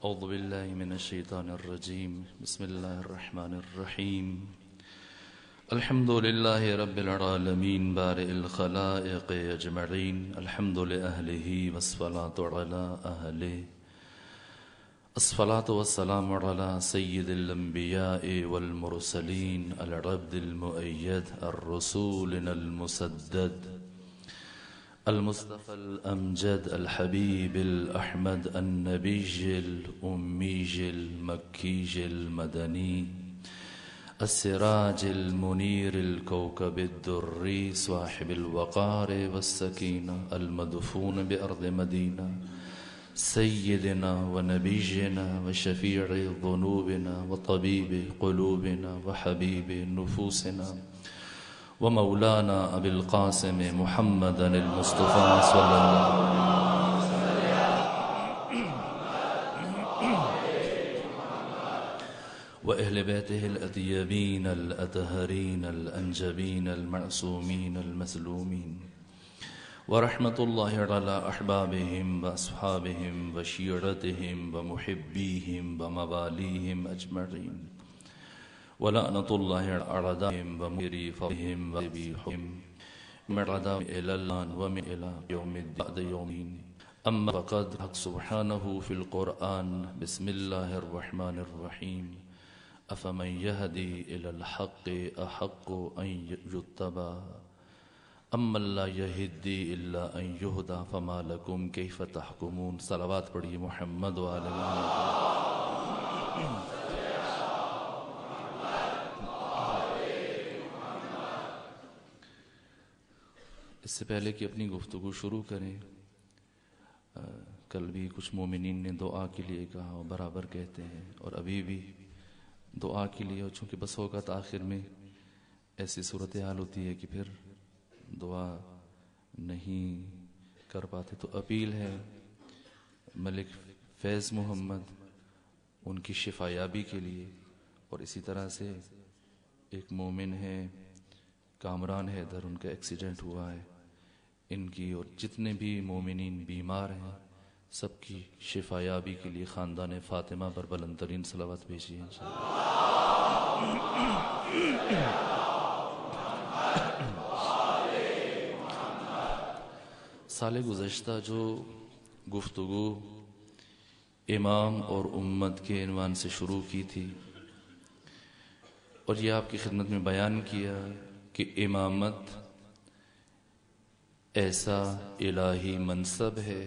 أعوذ بالله من الشيطان الرجيم بسم الله الرحمن الرحيم الحمد لله رب العالمين بارئ الخلائق أجمعين الحمد لأهله والصلاة على أهله الصلاة والسلام على سيد الأنبياء والمرسلين العبد المؤيد الرسول المسدد المصطفى الأمجد الحبيب الأحمد النبي الأمي المكي المدني السراج المنير الكوكب الدري صاحب الوقار والسكينة المدفون بأرض مدينة سيدنا ونبينا وشفيع ذنوبنا وطبيب قلوبنا وحبيب نفوسنا ومولانا أبي القاسم محمد المصطفى صلى الله عليه وسلم وأهل بيته الأطيبين الأطهرين الأنجبين المعصومين المسلومين ورحمة الله على أحبابهم وأصحابهم وشيرتهم ومحبيهم ومواليهم أجمعين ولعنة الله على أعدائهم ومري فضلهم وذبيحهم من عذاب إلى الآن ومن إلى يوم بعد يومين أما فقد حق سبحانه في القرآن بسم الله الرحمن الرحيم أفمن يهدي إلى الحق أحق أن يتبع أما لا يهدي إلا أن يهدى فما لكم كيف تحكمون صلوات پڑھی محمد وعلى آله اس سے پہلے کہ اپنی گفتگو شروع کریں کل بھی کچھ مومنین نے دعا کے لیے کہا اور برابر کہتے ہیں اور ابھی بھی دعا کے لیے، اور چونکہ بس اوقات آخر میں ایسی صورتحال ہوتی ہے کہ پھر دعا نہیں کر پاتے، تو اپیل ہے ملک فیض محمد ان کی شفا یابی کے لیے، اور اسی طرح سے ایک مومن ہے کامران حیدر، ان کا ایکسیڈنٹ ہوا ہے، ان کی اور جتنے بھی مومنین بیمار ہیں سب کی شفا یابی کے لیے خاندان فاطمہ پر بلند ترین صلوات بھیجیے انشاءاللہ۔ سال گزشتہ جو گفتگو امام اور امت کے عنوان سے شروع کی تھی اور یہ آپ کی خدمت میں بیان کیا کہ امامت ایسا الہی منصب ہے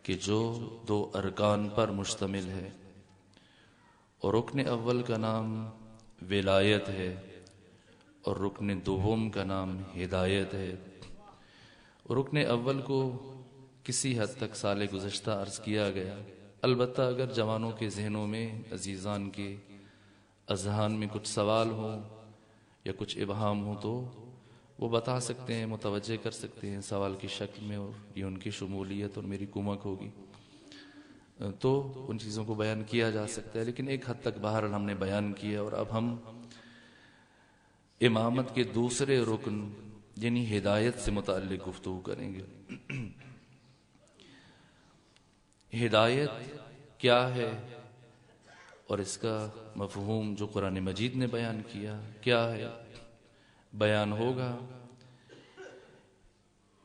کہ جو دو ارکان پر مشتمل ہے، اور رکن اول کا نام ولایت ہے اور رکن دوم کا نام ہدایت ہے۔ رکن اول کو کسی حد تک سال گزشتہ عرض کیا گیا، البتہ اگر جوانوں کے ذہنوں میں، عزیزان کے اذہان میں کچھ سوال ہوں یا کچھ ابہام ہوں تو وہ بتا سکتے ہیں، متوجہ کر سکتے ہیں سوال کی شکل میں، اور یہ ان کی شمولیت اور میری کمک ہوگی تو ان چیزوں کو بیان کیا جا سکتا ہے، لیکن ایک حد تک باہر ہم نے بیان کیا۔ اور اب ہم امامت کے دوسرے رکن یعنی ہدایت سے متعلق گفتگو کریں گے۔ ہدایت کیا ہے اور اس کا مفہوم جو قرآن مجید نے بیان کیا کیا ہے، بیان ہوگا۔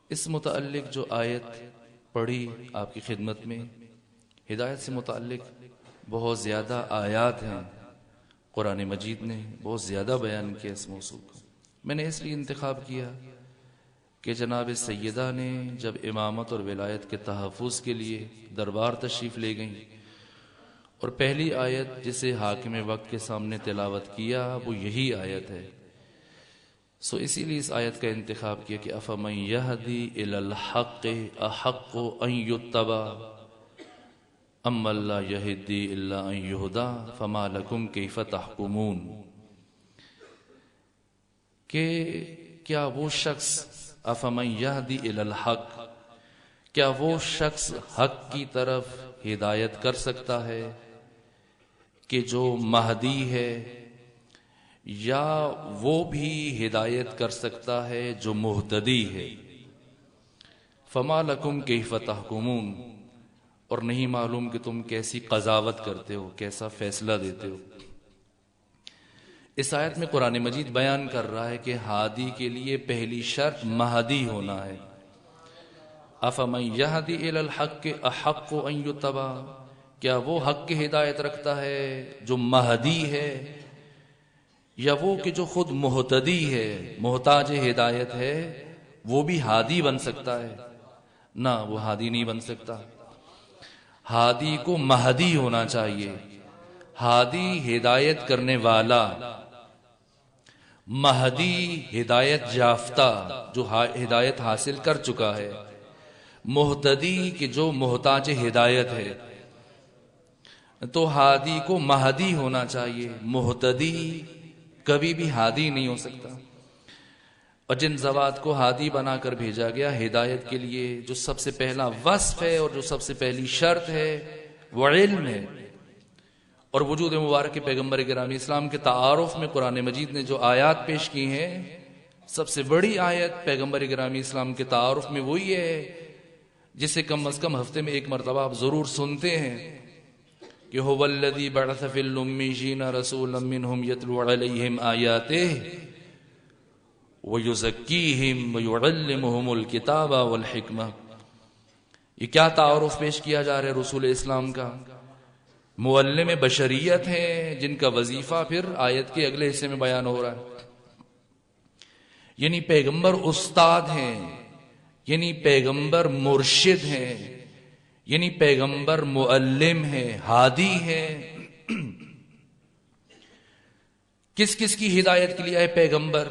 اس متعلق جو آیت پڑھی آپ کی خدمت میں، ہدایت سے متعلق بہت زیادہ آیات ہیں، قرآن مجید نے بہت زیادہ بیان کیا اس موضوع کو۔ میں نے اس لیے انتخاب کیا کہ جناب سیدہ نے جب امامت اور ولایت کے تحفظ کے لیے دربار تشریف لے گئیں اور پہلی آیت جسے حاکم وقت کے سامنے تلاوت کیا وہ یہی آیت ہے، سو اسی لیے اس آیت کا انتخاب کیا کہ افمن یہدی الی الحق احق ان یتبع اما لا یہدی الا ان یہدی فما لکم کیف تحکمون، کہ کیا وہ شخص افمن یہدی الی الحق، کیا وہ شخص حق کی طرف ہدایت کر سکتا ہے کہ جو مہدی ہے، یا وہ بھی ہدایت کر سکتا ہے جو مہتدی ہے؟ فما لکم کیف تحکمون، اور نہیں معلوم کہ تم کیسی قضاوت کرتے ہو، کیسا فیصلہ دیتے ہو۔ اس آیت میں قرآن مجید بیان کر رہا ہے کہ ہادی کے لیے پہلی شرط مہدی ہونا ہے۔ افمن یہدی الی الحق احق ان یتبع، کیا وہ حق کی ہدایت رکھتا ہے جو مہدی ہے، یا وہ کہ جو خود مہتدی ہے، محتاج ہدایت ہے، وہ بھی ہادی بن سکتا ہے؟ نہ، وہ ہادی نہیں بن سکتا۔ ہادی کو مہدی ہونا چاہیے، ہادی ہدایت کرنے والا، مہدی ہدایت یافتہ جو ہدایت حاصل کر چکا ہے، مہتدی کہ جو محتاج ہدایت ہے۔ تو ہادی کو مہدی ہونا چاہیے، محتدی کبھی بھی ہادی نہیں ہو سکتا۔ اور جن ذوات کو ہادی بنا کر بھیجا گیا ہدایت کے لیے، جو سب سے پہلا وصف ہے اور جو سب سے پہلی شرط ہے وہ علم ہے۔ اور وجود مبارک پیغمبر گرامی اسلام کے تعارف میں قرآن مجید نے جو آیات پیش کی ہیں، سب سے بڑی آیت پیغمبر گرامی اسلام کے تعارف میں وہی ہے جسے کم از کم ہفتے میں ایک مرتبہ آپ ضرور سنتے ہیں کہ هو الذی بعث فی الامیین رسولا منہم یتلو علیہم آیاتہ وَيُزَكِّيهِمْ وَيُعَلِّمُهُمُ الْكِتَابَ وَالْحِكْمَةَ۔ یہ کیا تعارف پیش کیا جا رہا ہے رسول اسلام کا؟ معلم بشریت ہیں جن کا وظیفہ پھر آیت کے اگلے حصے میں بیان ہو رہا ہے، یعنی پیغمبر استاد ہیں، یعنی پیغمبر مرشد ہیں، یعنی پیغمبر معلم ہیں، ہادی ہیں۔ کس کس کی ہدایت کے لیے ہے پیغمبر؟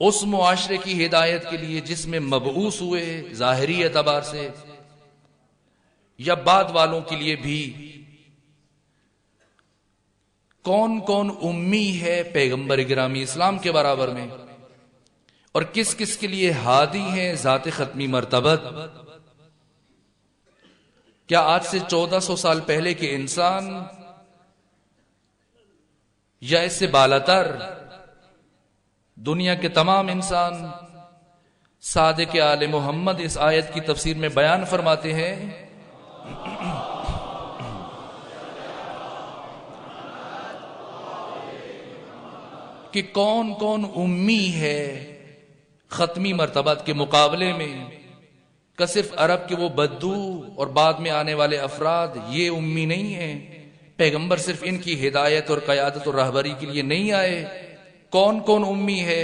اس معاشرے کی ہدایت کے لیے جس میں مبعوث ہوئے ظاہری اعتبار سے، یا بعد والوں کے لیے بھی؟ کون کون امی ہے پیغمبر گرامی اسلام کے برابر میں، اور کس کس کے لیے ہادی ہیں ذات ختمی مرتبت؟ کیا آج سے 1400 سال پہلے کے انسان یا اس سے بالاتر دنیا کے تمام انسان؟ صادق آل محمد اس آیت کی تفسیر میں بیان فرماتے ہیں کہ کون کون امی ہے ختمی مرتبات کے مقابلے میں، کہ صرف عرب کے وہ بدو اور بعد میں آنے والے افراد یہ امی نہیں ہیں۔ پیغمبر صرف ان کی ہدایت اور قیادت اور رہبری کے لیے نہیں آئے۔ کون کون امی ہے؟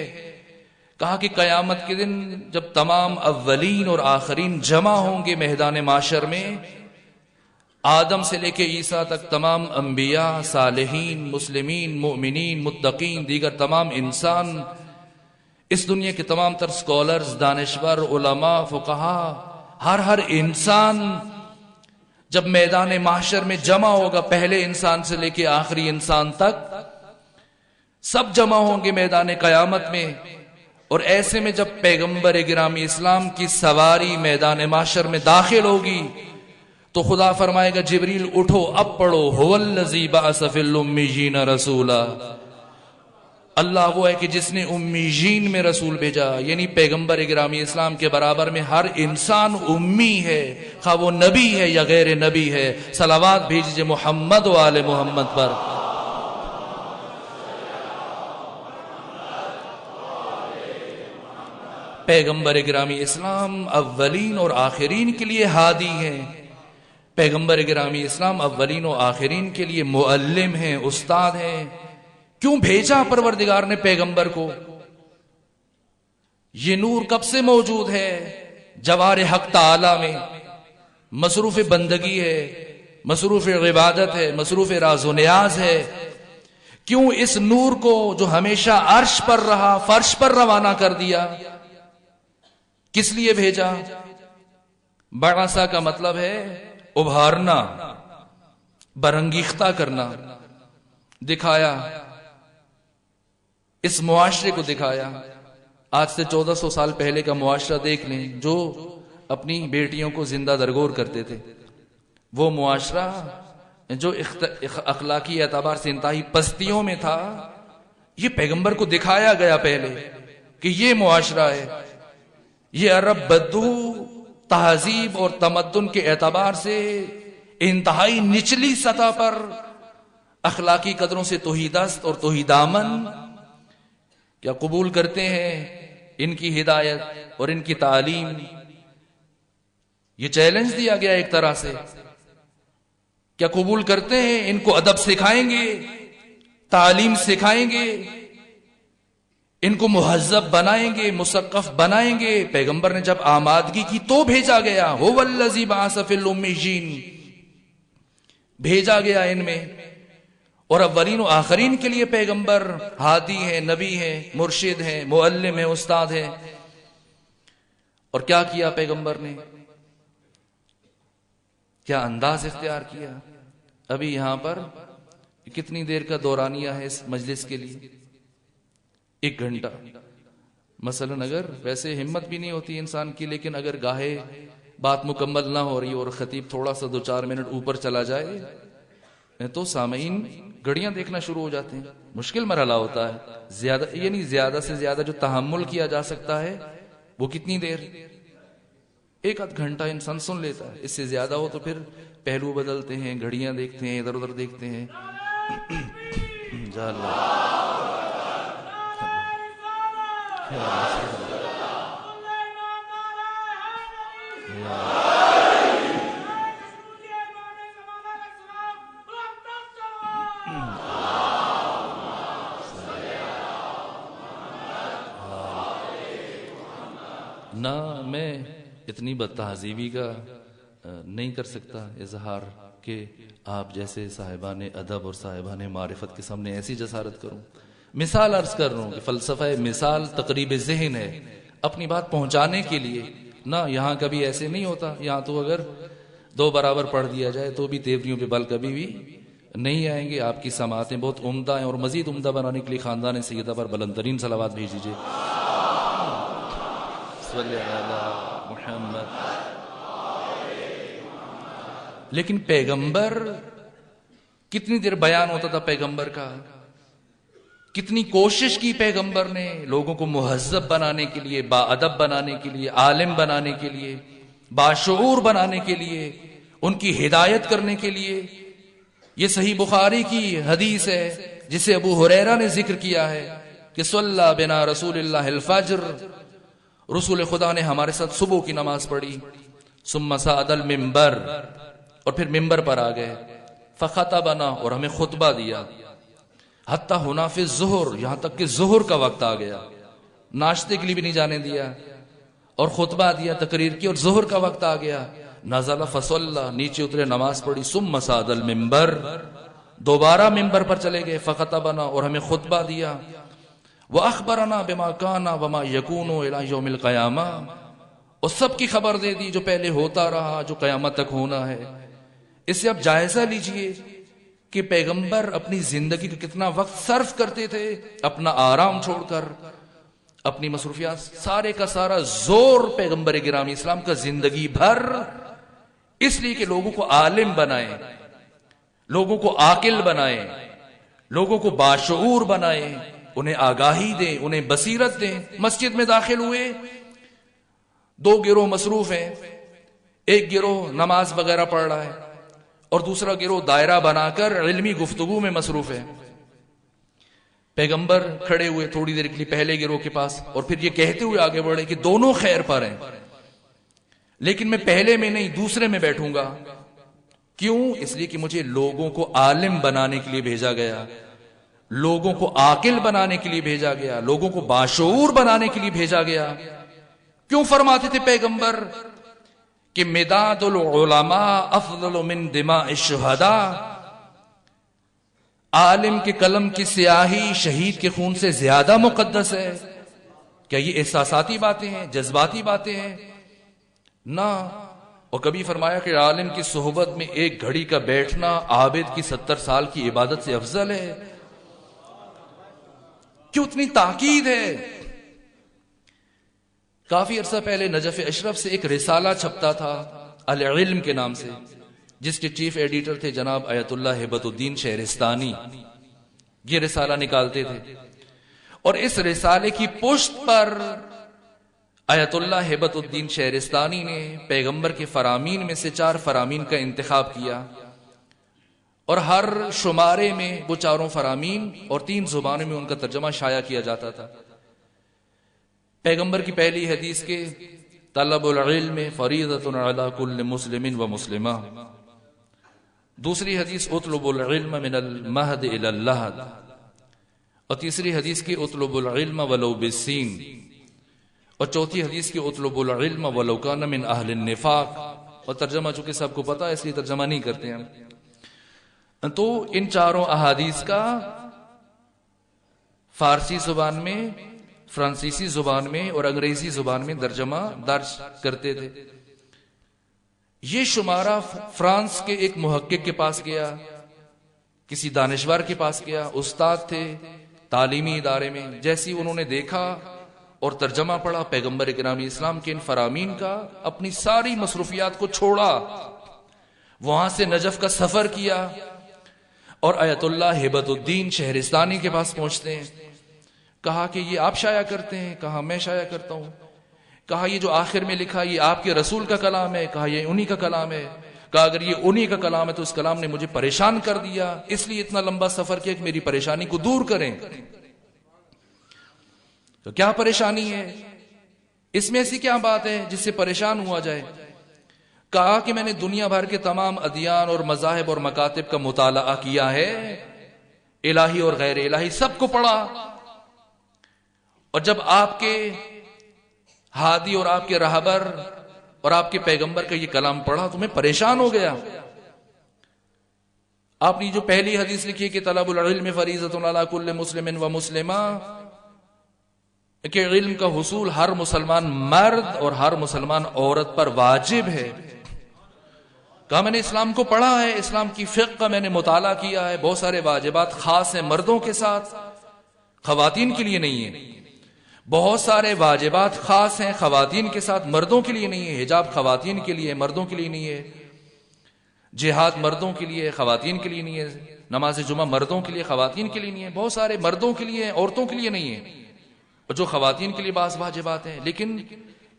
کہا کہ قیامت کے دن جب تمام اولین اور آخرین جمع ہوں گے میدان معاشر میں، آدم سے لے کے عیسیٰ تک تمام انبیاء، صالحین، مسلمین، مؤمنین، متقین، دیگر تمام انسان، اس دنیا کے تمام تر سکولرز، دانشور، علماء، فقہا، ہر انسان جب میدان معاشر میں جمع ہوگا، پہلے انسان سے لے کے آخری انسان تک سب جمع ہوں گے میدان قیامت میں۔ اور ایسے میں جب پیغمبر گرامی اسلام کی سواری میدان معاشر میں داخل ہوگی تو خدا فرمائے گا جبریل اٹھو اب پڑھو هو الذی بعث فی الامیین رسولا۔ اللہ وہ ہے کہ جس نے امیین میں رسول بھیجا، یعنی پیغمبر گرامی اسلام کے برابر میں ہر انسان امی ہے، خواہ وہ نبی ہے یا غیر نبی ہے۔ صلوات بھیجیے محمد و آل محمد پر۔ پیغمبر گرامی اسلام اولین اور آخرین کے لیے ہادی ہیں، پیغمبر گرامی اسلام اولین و آخرین کے لیے معلم ہیں، استاد ہیں۔ کیوں بھیجا پروردگار نے پیغمبر کو؟ یہ نور کب سے موجود ہے جوار حق تعالی میں؟ مصروف بندگی ہے، مصروف عبادت ہے، مصروف راز و نیاز ہے۔ کیوں اس نور کو جو ہمیشہ عرش پر رہا فرش پر روانہ کر دیا؟ کس لیے بھیجا؟ بعثا کا مطلب ہے ابھارنا، برانگیختہ کرنا، دکھایا، اس معاشرے کو دکھایا۔ آج سے 1400 سال پہلے کا معاشرہ دیکھ لیں، جو اپنی بیٹیوں کو زندہ درگور کرتے تھے، وہ معاشرہ جو اخلاقی اعتبار سے انتہائی پستیوں میں تھا، یہ پیغمبر کو دکھایا گیا پہلے کہ یہ معاشرہ ہے۔ یہ عرب بدو تہذیب اور تمدن کے اعتبار سے انتہائی نچلی سطح پر اخلاقی قدروں سے توحید دست اور توحید دامن کیا قبول کرتے ہیں ان کی ہدایت اور ان کی تعلیم؟ یہ چیلنج دیا گیا ایک طرح سے. کیا قبول کرتے ہیں ان کو ادب سکھائیں گے، تعلیم سکھائیں گے، ان کو مہذب بنائیں گے، مثقف بنائیں گے؟ پیغمبر نے جب آمادگی کی تو بھیجا گیا، هو الذی بعث فی الامیین، بھیجا گیا ان میں. اور اولین و آخرین کے لیے پیغمبر ہادی ہے، نبی ہے، مرشد ہے، معلم ہے، استاد ہے. اور کیا کیا پیغمبر نے؟ کیا انداز اختیار کیا؟ ابھی یہاں پر کتنی دیر کا دورانیہ ہے اس مجلس کے لیے؟ 1 گھنٹہ. مثلا اگر ویسے ہمت بھی نہیں ہوتی انسان کی، لیکن اگر گاہے بات مکمل نہ ہو رہی اور خطیب تھوڑا سا 2-4 منٹ اوپر چلا جائے تو سامعین گھڑیاں دیکھنا شروع ہو جاتے ہیں. مشکل مرحلہ ہوتا ہے. زیادہ یعنی زیادہ سے زیادہ جو تحمل کیا جا سکتا ہے وہ کتنی دیر؟ 1-8 گھنٹہ انسان سن لیتا ہے. اس سے زیادہ ہو تو پھر پہلو بدلتے ہیں، گھڑیاں دیکھتے ہیں، ادھر ادھر دیکھتے ہیں. نہ میں اتنی بد تہذیبی کا نہیں کر سکتا اظہار کہ آپ جیسے صاحبان ادب اور صاحبان معرفت کے سامنے ایسی جسارت کروں. مثال عرض کر رہا ہوں کہ فلسفہ مثال تقریب ذہن ہے اپنی بات پہنچانے کے لیے. نہ یہاں کبھی ایسے نہیں ہوتا. یہاں تو اگر 2 برابر پڑھ دیا جائے تو بھی تیوریوں پہ بل کبھی بھی نہیں آئیں گے. آپ کی سماعتیں بہت عمدہ ہیں اور مزید عمدہ بنانے کے لیے خاندان سیدہ پر بلند ترین صلوات بھیج دیجیے. صلی علی محمد. لیکن پیغمبر کتنی دیر بیان ہوتا تھا پیغمبر کا، کتنی کوشش کی پیغمبر نے لوگوں کو مہذب بنانے کے لیے، با ادب بنانے کے لیے، عالم بنانے کے لیے، باشعور بنانے کے لیے، ان کی ہدایت کرنے کے لیے. یہ صحیح بخاری کی حدیث ہے جسے ابو ہریرہ نے ذکر کیا ہے کہ صلی بنا رسول اللہ الفجر، رسول خدا نے ہمارے ساتھ صبح کی نماز پڑھی. ثم صعد المنبر، اور پھر ممبر پر آ گئے. فخطبنا، اور ہمیں خطبہ دیا. حتی ہونا فی الظہر، یہاں تک کہ ظہر کا وقت آ گیا، ناشتے کے لیے بھی نہیں جانے دیا اور خطبہ دیا، تقریر کی، اور ظہر کا وقت آ گیا. نزل فصلی، نیچے اترے نماز پڑھی. ثم صعد المنبر، دوبارہ ممبر پر چلے گئے. فخطبنا، اور ہمیں خطبہ دیا. وَأَخْبَرَنَا بِمَا كَانَ وَمَا يَكُونُ إِلَى يَوْمِ الْقِيَامَةِ، اور سب کی خبر دے دی جو پہلے ہوتا رہا، جو قیامت تک ہونا ہے. اس سے آپ جائزہ لیجئے کہ پیغمبر اپنی زندگی کا کتنا وقت صرف کرتے تھے، اپنا آرام چھوڑ کر، اپنی مصروفیات، سارے کا سارا زور پیغمبر گرامی اسلام کا زندگی بھر اس لیے کہ لوگوں کو عالم بنائیں، لوگوں کو عاقل بنائیں، لوگوں کو باشعور بنائیں، انہیں آگاہی دیں، انہیں بصیرت دیں. مسجد میں داخل ہوئے، 2 گروہ مصروف ہیں. ایک گروہ نماز وغیرہ پڑھ رہا ہے اور دوسرا گروہ دائرہ بنا کر علمی گفتگو میں مصروف ہے. پیغمبر کھڑے ہوئے تھوڑی دیر کے لیے پہلے گروہ کے پاس اور پھر یہ کہتے ہوئے آگے بڑھے کہ دونوں خیر پر ہیں، لیکن میں پہلے میں نہیں دوسرے میں بیٹھوں گا. کیوں؟ اس لیے کہ مجھے لوگوں کو عالم بنانے کے لیے بھیجا گیا، لوگوں کو عاقل بنانے کے لیے بھیجا گیا، لوگوں کو باشعور بنانے کے لیے بھیجا گیا. کیوں فرماتے تھے پیغمبر کہ مداد العلماء افضل من دماء الشہداء، عالم کے قلم کی سیاہی شہید کے خون سے زیادہ مقدس ہے؟ کیا یہ احساساتی باتیں ہیں، جذباتی باتیں ہیں؟ نہ. اور کبھی فرمایا کہ عالم کی صحبت میں 1 گھڑی کا بیٹھنا عابد کی 70 سال کی عبادت سے افضل ہے. کیوں اتنی تاکید ہے؟ کافی عرصہ پہلے نجف اشرف سے ایک رسالہ چھپتا تھا العلم کے نام سے، جس کے چیف ایڈیٹر تھے جناب آیت اللہ ہبت الدین شہرستانی. یہ رسالہ نکالتے تھے اور اس رسالے کی پشت پر آیت اللہ ہیبت الدین شہرستانی نے پیغمبر کے فرامین میں سے 4 فرامین کا انتخاب کیا، اور ہر شمارے میں وہ 4 فرامین اور 3 زبانوں میں ان کا ترجمہ شائع کیا جاتا تھا۔ پیغمبر کی پہلی حدیث کے طلب العلم فریضۃ علی کل مسلم و مسلمہ، دوسری حدیث اطلب العلم من المہد الی اللحد، اور تیسری حدیث کی اطلب العلم ولو بالسین، اور چوتھی حدیث کی اطلب العلم ولو کان من اہل النفاق، اور ترجمہ چونکہ سب کو پتا ہے اس لیے ترجمہ نہیں کرتے ہم۔ تو ان 4 احادیث کا فارسی زبان میں، فرانسیسی زبان میں اور انگریزی زبان میں ترجمہ درج کرتے تھے۔ یہ شمارہ فرانس کے ایک محقق کے پاس گیا، کسی دانشور کے پاس گیا، استاد تھے تعلیمی ادارے میں۔ جیسی انہوں نے دیکھا اور ترجمہ پڑھا پیغمبر گرامی اسلام کے ان فرامین کا، اپنی ساری مصروفیات کو چھوڑا، وہاں سے نجف کا سفر کیا اور آیت اللہ ہیبت الدین شہرستانی کے پاس پہنچتے ہیں۔ کہا کہ یہ آپ شائع کرتے ہیں؟ کہا میں شائع کرتا ہوں۔ کہا یہ جو آخر میں لکھا یہ آپ کے رسول کا کلام ہے؟ کہا یہ انہی کا کلام ہے۔ کہا اگر یہ انہی کا کلام ہے تو اس کلام نے مجھے پریشان کر دیا، اس لیے اتنا لمبا سفر کیا کہ میری پریشانی کو دور کریں۔ تو کیا پریشانی ہے اس میں؟ ایسی کیا بات ہے جس سے پریشان ہوا جائے؟ کہا کہ میں نے دنیا بھر کے تمام ادیان اور مذاہب اور مکاتب کا مطالعہ کیا ہے، الہی اور غیر الہی سب کو پڑھا، اور جب آپ کے ہادی اور آپ کے رہبر اور آپ کے پیغمبر کا یہ کلام پڑھا تو میں پریشان ہو گیا۔ آپ نے جو پہلی حدیث لکھی کہ طلب العلم فریضۃ علی کل مسلم و مسلمہ، کہ علم کا حصول ہر مسلمان مرد اور ہر مسلمان عورت پر واجب ہے۔ کہا میں نے اسلام کو پڑھا ہے، اسلام کی فقہ کا میں نے مطالعہ کیا ہے، بہت سارے واجبات خاص ہیں مردوں کے ساتھ، خواتین کے لیے نہیں ہے۔ بہت سارے واجبات خاص ہیں خواتین کے ساتھ، مردوں کے لیے نہیں ہے۔ حجاب خواتین کے لیے، مردوں کے لیے نہیں ہے۔ جہاد مردوں کے لیے، خواتین کے لیے نہیں ہے۔ نماز جمعہ مردوں کے لیے، خواتین کے لیے نہیں ہے۔ بہت سارے مردوں کے لیے، عورتوں کے لیے نہیں ہے، اور جو خواتین کے لیے بعض واجبات ہیں، لیکن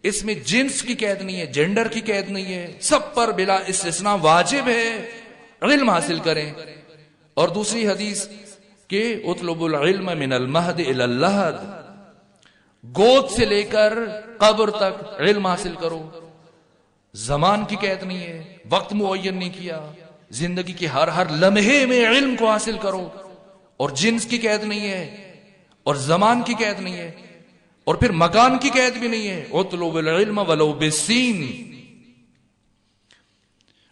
اس میں جنس کی قید نہیں ہے، جینڈر کی قید نہیں ہے، سب پر بلا استثناء واجب ہے علم حاصل کریں۔ اور دوسری حدیث کہ اطلب العلم من المہد الی اللحد، گود سے لے کر قبر تک علم حاصل کرو۔ زمان کی قید نہیں ہے، وقت معین نہیں کیا، زندگی کے ہر لمحے میں علم کو حاصل کرو، اور جنس کی قید نہیں ہے، اور زمان کی قید نہیں ہے، اور پھر مکان کی قید بھی نہیں ہے۔ اطلب العلم ولو بالسین،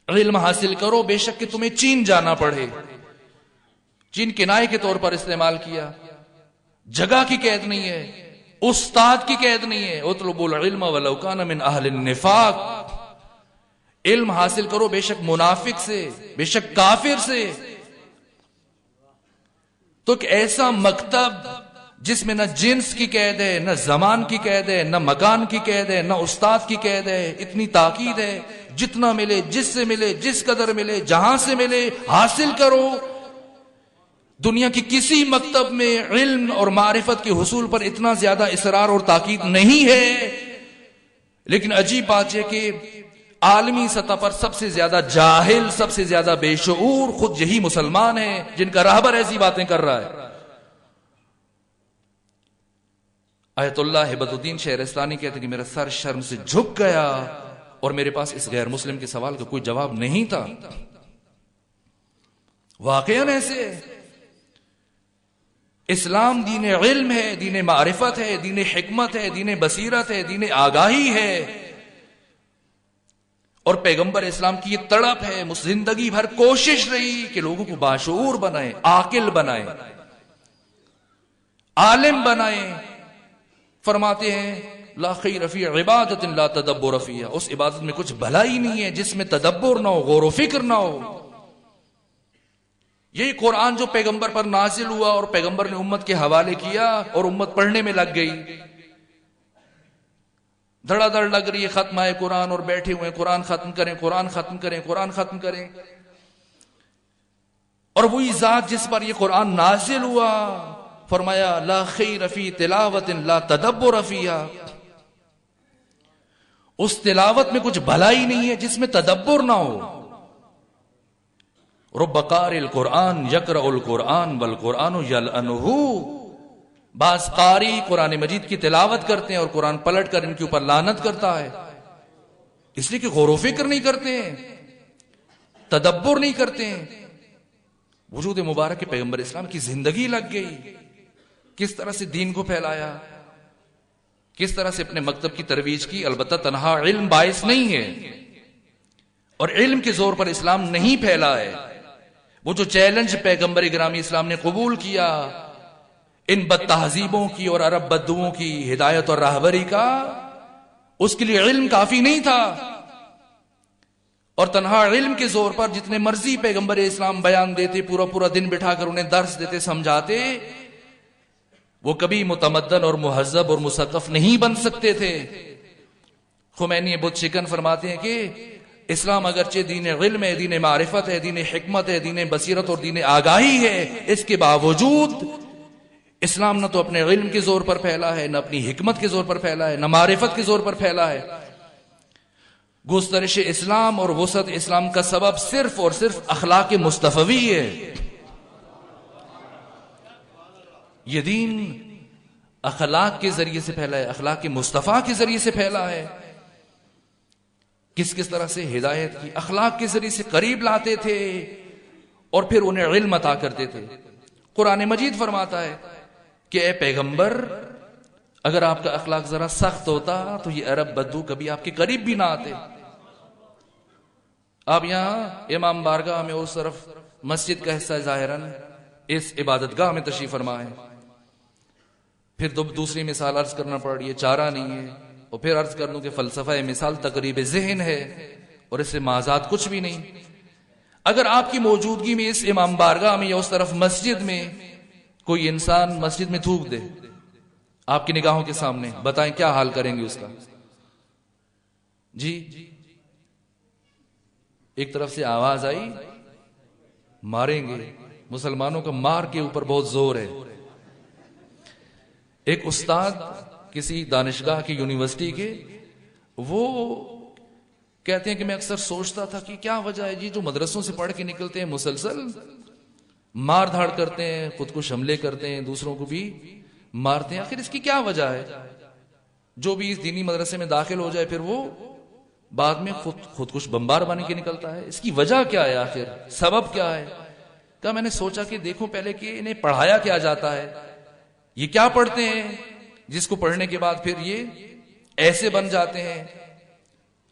علم حاصل کرو بے شک کہ تمہیں چین جانا پڑے۔ چین کنائے کے طور پر استعمال کیا۔ جگہ کی قید نہیں ہے، استاد کی قید نہیں ہے۔ اطلب العلم ولو کان من اہل النفاق، علم حاصل کرو بے شک منافق سے، بے شک کافر سے۔ تو ایک ایسا مکتب جس میں نہ جنس کی قید ہے، نہ زمان کی قید ہے، نہ مکان کی قید ہے، نہ استاد کی قید ہے، اتنی تاکید ہے جتنا ملے، جس سے ملے، جس قدر ملے، جہاں سے ملے حاصل کرو۔ دنیا کی کسی مکتب میں علم اور معرفت کے حصول پر اتنا زیادہ اصرار اور تاکید نہیں ہے، لیکن عجیب بات یہ کہ عالمی سطح پر سب سے زیادہ جاہل، سب سے زیادہ بے شعور خود یہی مسلمان ہیں جن کا راہبر ایسی باتیں کر رہا ہے۔ آیت اللہ ہیبت الدین شہرستانی کہتے کہ میرا سر شرم سے جھک گیا اور میرے پاس اس غیر مسلم کے سوال کا کوئی جواب نہیں تھا۔ واقعاً ایسے اسلام دین علم ہے، دین معرفت ہے، دین حکمت ہے، دین بصیرت ہے، دین آگاہی ہے، اور پیغمبر اسلام کی یہ تڑپ ہے، زندگی بھر کوشش رہی کہ لوگوں کو باشعور بنائے، عاقل بنائے، عالم بنائے۔ فرماتے ہیں لا خیر فی عبادت لا تدبر فیہا، اس عبادت میں کچھ بھلائی نہیں ہے جس میں تدبر نہ ہو، غور و فکر نہ ہو۔ یہی قرآن جو پیغمبر پر نازل ہوا اور پیغمبر نے امت کے حوالے کیا اور امت پڑھنے میں لگ گئی، دھڑا دھڑ لگ رہی ہے، ختم آئے قرآن اور بیٹھے ہوئے قرآن ختم کریں، قرآن ختم کریں، قرآن ختم کریں۔ اور وہی ذات جس پر یہ قرآن نازل ہوا فرمایا لا خیر فی تلاوت لا تدبر فیہا، اس تلاوت میں کچھ بھلائی نہیں ہے جس میں تدبر نہ ہو. رب قارئ القرآن یقرأ القرآن والقرآن یلعنہ. بعض قاری قرآن مجید کی تلاوت کرتے ہیں اور قرآن پلٹ کر ان کے اوپر لعنت کرتا ہے، اس لیے کہ غور و فکر نہیں کرتے ہیں، تدبر نہیں کرتے ہیں. وجود مبارک کے پیغمبر اسلام کی زندگی لگ گئی، کس طرح سے دین کو پھیلایا، کس طرح سے اپنے مکتب کی ترویج کی. البتہ تنہا علم باعث نہیں ہے، اور علم کے زور پر اسلام نہیں پھیلا ہے. وہ جو چیلنج پیغمبر گرامی اسلام نے قبول کیا ان بد تہذیبوں کی اور عرب بدوؤں کی ہدایت اور راہبری کا، اس کے لیے علم کافی نہیں تھا. اور تنہا علم کے زور پر جتنے مرضی پیغمبر اسلام بیان دیتے، پورا پورا دن بٹھا کر انہیں درس دیتے، سمجھاتے، وہ کبھی متمدن اور مہذب اور مثقف نہیں بن سکتے تھے. خمینی بت شکن فرماتے ہیں کہ اسلام اگرچہ دین علم ہے، دین معرفت ہے، دین حکمت ہے، دین بصیرت اور دین آگاہی ہے، اس کے باوجود اسلام نہ تو اپنے علم کے زور پر پھیلا ہے، نہ اپنی حکمت کے زور پر پھیلا ہے، نہ معرفت کے زور پر پھیلا ہے. گسترش اسلام اور وسعت اسلام کا سبب صرف اور صرف اخلاق مصطفی ہے. یہ دین اخلاق کے ذریعے سے پھیلا ہے، اخلاق مصطفیٰ کے ذریعے سے پھیلا ہے. کس طرح سے ہدایت کی اخلاق کے ذریعے سے قریب لاتے تھے اور پھر انہیں علم عطا کرتے تھے. قرآن مجید فرماتا ہے کہ اے پیغمبر، اگر آپ کا اخلاق ذرا سخت ہوتا تو یہ عرب بدو کبھی آپ کے قریب بھی نہ آتے. آپ یہاں امام بارگاہ میں اس طرف مسجد کا حصہ ظاہراً اس عبادت گاہ میں تشریف فرما ہے. پھر دوسری مثال عرض کرنا پڑ رہی ہے، چارہ نہیں ہے. اور پھر عرض کر دوں کہ فلسفہ مثال تقریب ذہن ہے اور اس سے مازاد کچھ بھی نہیں. اگر آپ کی موجودگی میں اس امام بارگاہ میں یا اس طرف مسجد میں کوئی انسان مسجد میں تھوک دے آپ کی نگاہوں کے سامنے، بتائیں کیا حال کریں گے اس کا؟ جی ایک طرف سے آواز آئی ماریں گے. مسلمانوں کا مار کے اوپر بہت زور ہے. ایک استاد کسی دانشگاہ کی یونیورسٹی کے، وہ کہتے ہیں کہ میں اکثر سوچتا تھا کہ کیا وجہ ہے جی جو مدرسوں سے پڑھ کے نکلتے ہیں مسلسل مار دھاڑ کرتے ہیں، خودکش حملے کرتے ہیں، دوسروں کو بھی مارتے ہیں. آخر اس کی کیا وجہ ہے؟ جو بھی اس دینی مدرسے میں داخل ہو جائے پھر وہ بعد میں خودکش بمبار بن کے نکلتا ہے. اس کی وجہ کیا ہے؟ آخر سبب کیا ہے؟ کہا میں نے سوچا کہ دیکھوں پہلے کہ انہیں پڑھایا کیا جاتا ہے، یہ کیا پڑھتے ہیں جس کو پڑھنے کے بعد پھر یہ ایسے بن جاتے ہیں،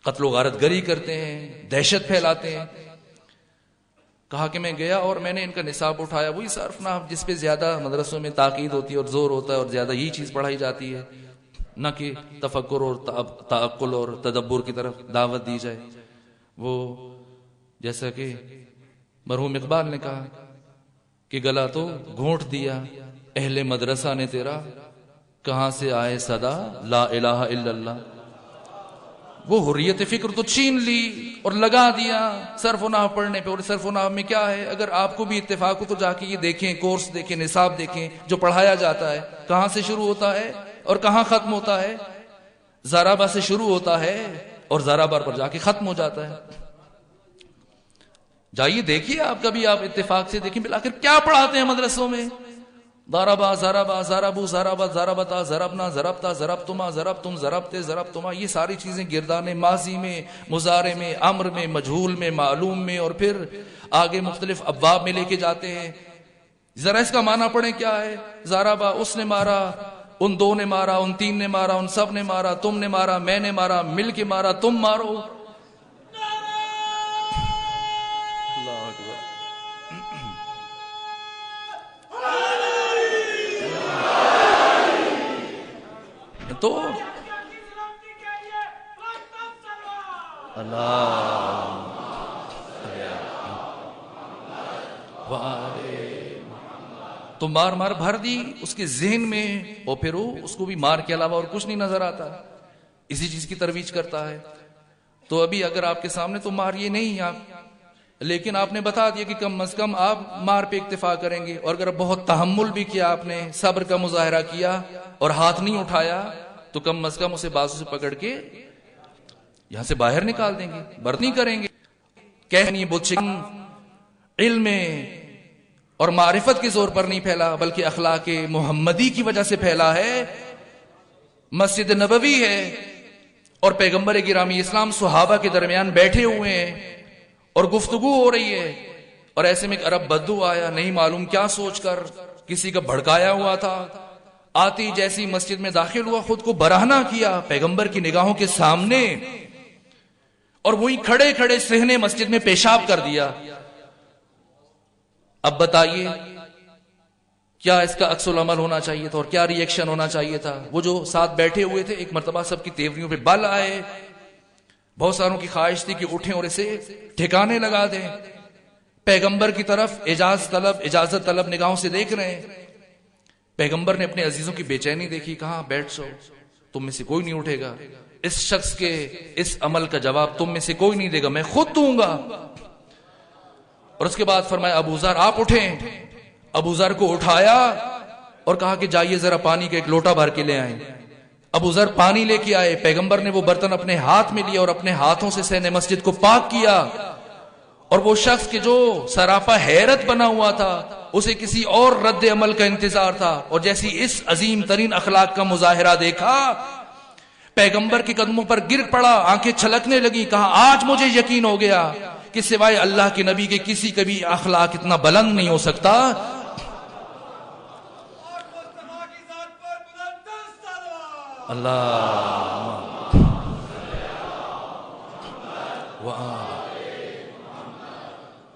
قتل و غارت گری کرتے ہیں، دہشت پھیلاتے ہیں. کہا کہ میں گیا اور میں نے ان کا نصاب اٹھایا، وہی صرف نحو جس پہ زیادہ مدرسوں میں تاکید ہوتی ہے اور زور ہوتا ہے اور زیادہ یہی چیز پڑھائی جاتی ہے، نہ کہ تفکر اور تعقل اور تدبر کی طرف دعوت دی جائے. وہ جیسا کہ مرحوم اقبال نے کہا کہ گلا تو گھونٹ دیا اہل مدرسہ نے تیرا، کہاں سے آئے صدا لا الہ الا اللہ. وہ حریت فکر تو چھین لی اور لگا دیا صرف و نحو پڑھنے پہ. اور صرف و نحو میں کیا ہے؟ اگر آپ کو بھی اتفاق ہو تو جا کے یہ دیکھیں، کورس دیکھیں، نصاب دیکھیں جو پڑھایا جاتا ہے، کہاں سے شروع ہوتا ہے اور کہاں ختم ہوتا ہے. زارابا سے شروع ہوتا ہے اور زارابار پر جا کے ختم ہو جاتا ہے. جائیے دیکھیے آپ کبھی، آپ اتفاق سے دیکھیں بالآخر کیا پڑھاتے ہیں مدرسوں میں. ضربا ضربا ضربو ضربا ضربتا ضربنا ضربتا ضربتما ضربتم ضربتے ضربتما، یہ ساری چیزیں گردان ماضی میں، مضارع میں، امر میں، مجہول میں، معلوم میں، اور پھر آگے مختلف ابواب میں لے کے جاتے ہیں. ذرا اس کا معنی پڑھیں کیا ہے. ضربا اس نے مارا، ان دو نے مارا، ان تین نے مارا، ان سب نے مارا، تم نے مارا، میں نے مارا، مل کے مارا، تم مارو. تو اللہ تو مار مار بھر دی اس کے ذہن میں، اور پھر وہ اس کو بھی مار کے علاوہ اور کچھ نہیں نظر آتا، اسی چیز کی ترویج کرتا ہے. تو ابھی اگر آپ کے سامنے تو مار یہ نہیں آپ، لیکن آپ نے بتا دیا کہ کم از کم آپ مار پہ اکتفا کریں گے. اور اگر بہت تحمل بھی کیا آپ نے، صبر کا مظاہرہ کیا اور ہاتھ نہیں اٹھایا، تو کم از کم اسے بازو سے پکڑ کے یہاں سے باہر نکال دیں گے، برتنی کریں گے. کہنی بتشکن علم اور معرفت کے زور پر نہیں پھیلا، بلکہ اخلاق محمدی کی وجہ سے پھیلا ہے. مسجد نبوی ہے اور پیغمبر گرامی اسلام صحابہ کے درمیان بیٹھے ہوئے ہیں اور گفتگو ہو رہی ہے، اور ایسے میں ایک عرب بدو آیا، نہیں معلوم کیا سوچ کر کسی کا بھڑکایا ہوا تھا. آتی جیسی مسجد میں داخل ہوا، خود کو برہنہ کیا پیغمبر کی نگاہوں کے سامنے، اور وہی کھڑے کھڑے صحن مسجد میں پیشاب کر دیا. اب بتائیے کیا اس کا عکس العمل ہونا چاہیے تھا اور کیا ری ایکشن ہونا چاہیے تھا؟ وہ جو ساتھ بیٹھے ہوئے تھے ایک مرتبہ سب کی تیوریوں پہ بل آئے. بہت ساروں کی خواہش تھی کہ اٹھیں اور اسے ٹھکانے لگا دیں. پیغمبر کی طرف اجازت طلب نگاہوں سے دیکھ رہے ہیں. پیغمبر نے اپنے عزیزوں کی بے چینی دیکھی، کہا بیٹھ سو، تم میں سے کوئی نہیں اٹھے گا. اس شخص کے اس عمل کا جواب تم میں سے کوئی نہیں دے گا، میں خود دوں گا. اور اس کے بعد فرمایا ابو ذر آپ اٹھیں. ابو ذر کو اٹھایا اور کہا کہ جائیے ذرا پانی کا ایک لوٹا بھر کے لے آئیں. ابو ذر پانی لے کے آئے. پیغمبر نے وہ برتن اپنے ہاتھ میں لیا اور اپنے ہاتھوں سے صحن مسجد کو پاک کیا. اور وہ شخص کے جو سراپا حیرت بنا ہوا تھا اسے کسی اور رد عمل کا انتظار تھا، اور جیسی اس عظیم ترین اخلاق کا مظاہرہ دیکھا پیغمبر کے قدموں پر گر پڑا، آنکھیں چھلکنے لگی. کہا آج مجھے یقین ہو گیا کہ سوائے اللہ کے نبی کے کسی کا بھی اخلاق اتنا بلند نہیں ہو سکتا. اللہ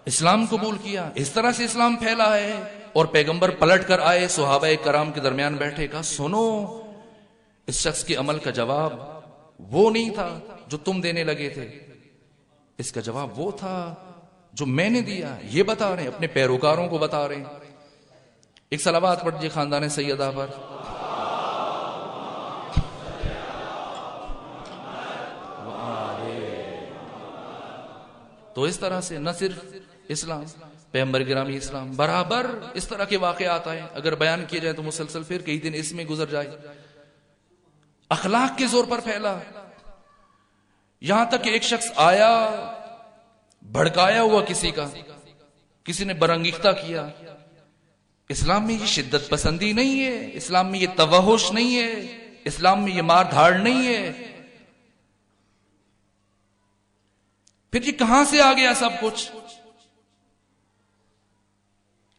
اسلام قبول کیا. اس طرح سے اسلام پھیلا ہے. اور پیغمبر پلٹ کر آئے، صحابہ کرام کے درمیان بیٹھے، کہا سنو، اس شخص کے عمل کا جواب وہ نہیں تھا جو تم دینے لگے تھے، اس کا جواب وہ تھا جو میں نے دیا. یہ بتا رہے ہیں، اپنے پیروکاروں کو بتا رہے ہیں. ایک صلوات پڑھ دیجیے خاندان سیدہ پر. تو اس طرح سے نہ صرف اسلام، پیغمبر گرامی اسلام برابر اس طرح کے واقعات آئے، اگر بیان کیے جائے تو مسلسل پھر کئی دن اس میں گزر جائے. اخلاق کے زور پر پھیلا، یہاں تک کہ ایک شخص آیا بھڑکایا ہوا کسی کا، کسی نے برانگیختہ کیا. اسلام میں یہ شدت پسندی نہیں ہے، اسلام میں یہ توحش نہیں ہے، اسلام میں یہ مار دھاڑ نہیں ہے. پھر یہ کہاں سے آ گیا سب کچھ؟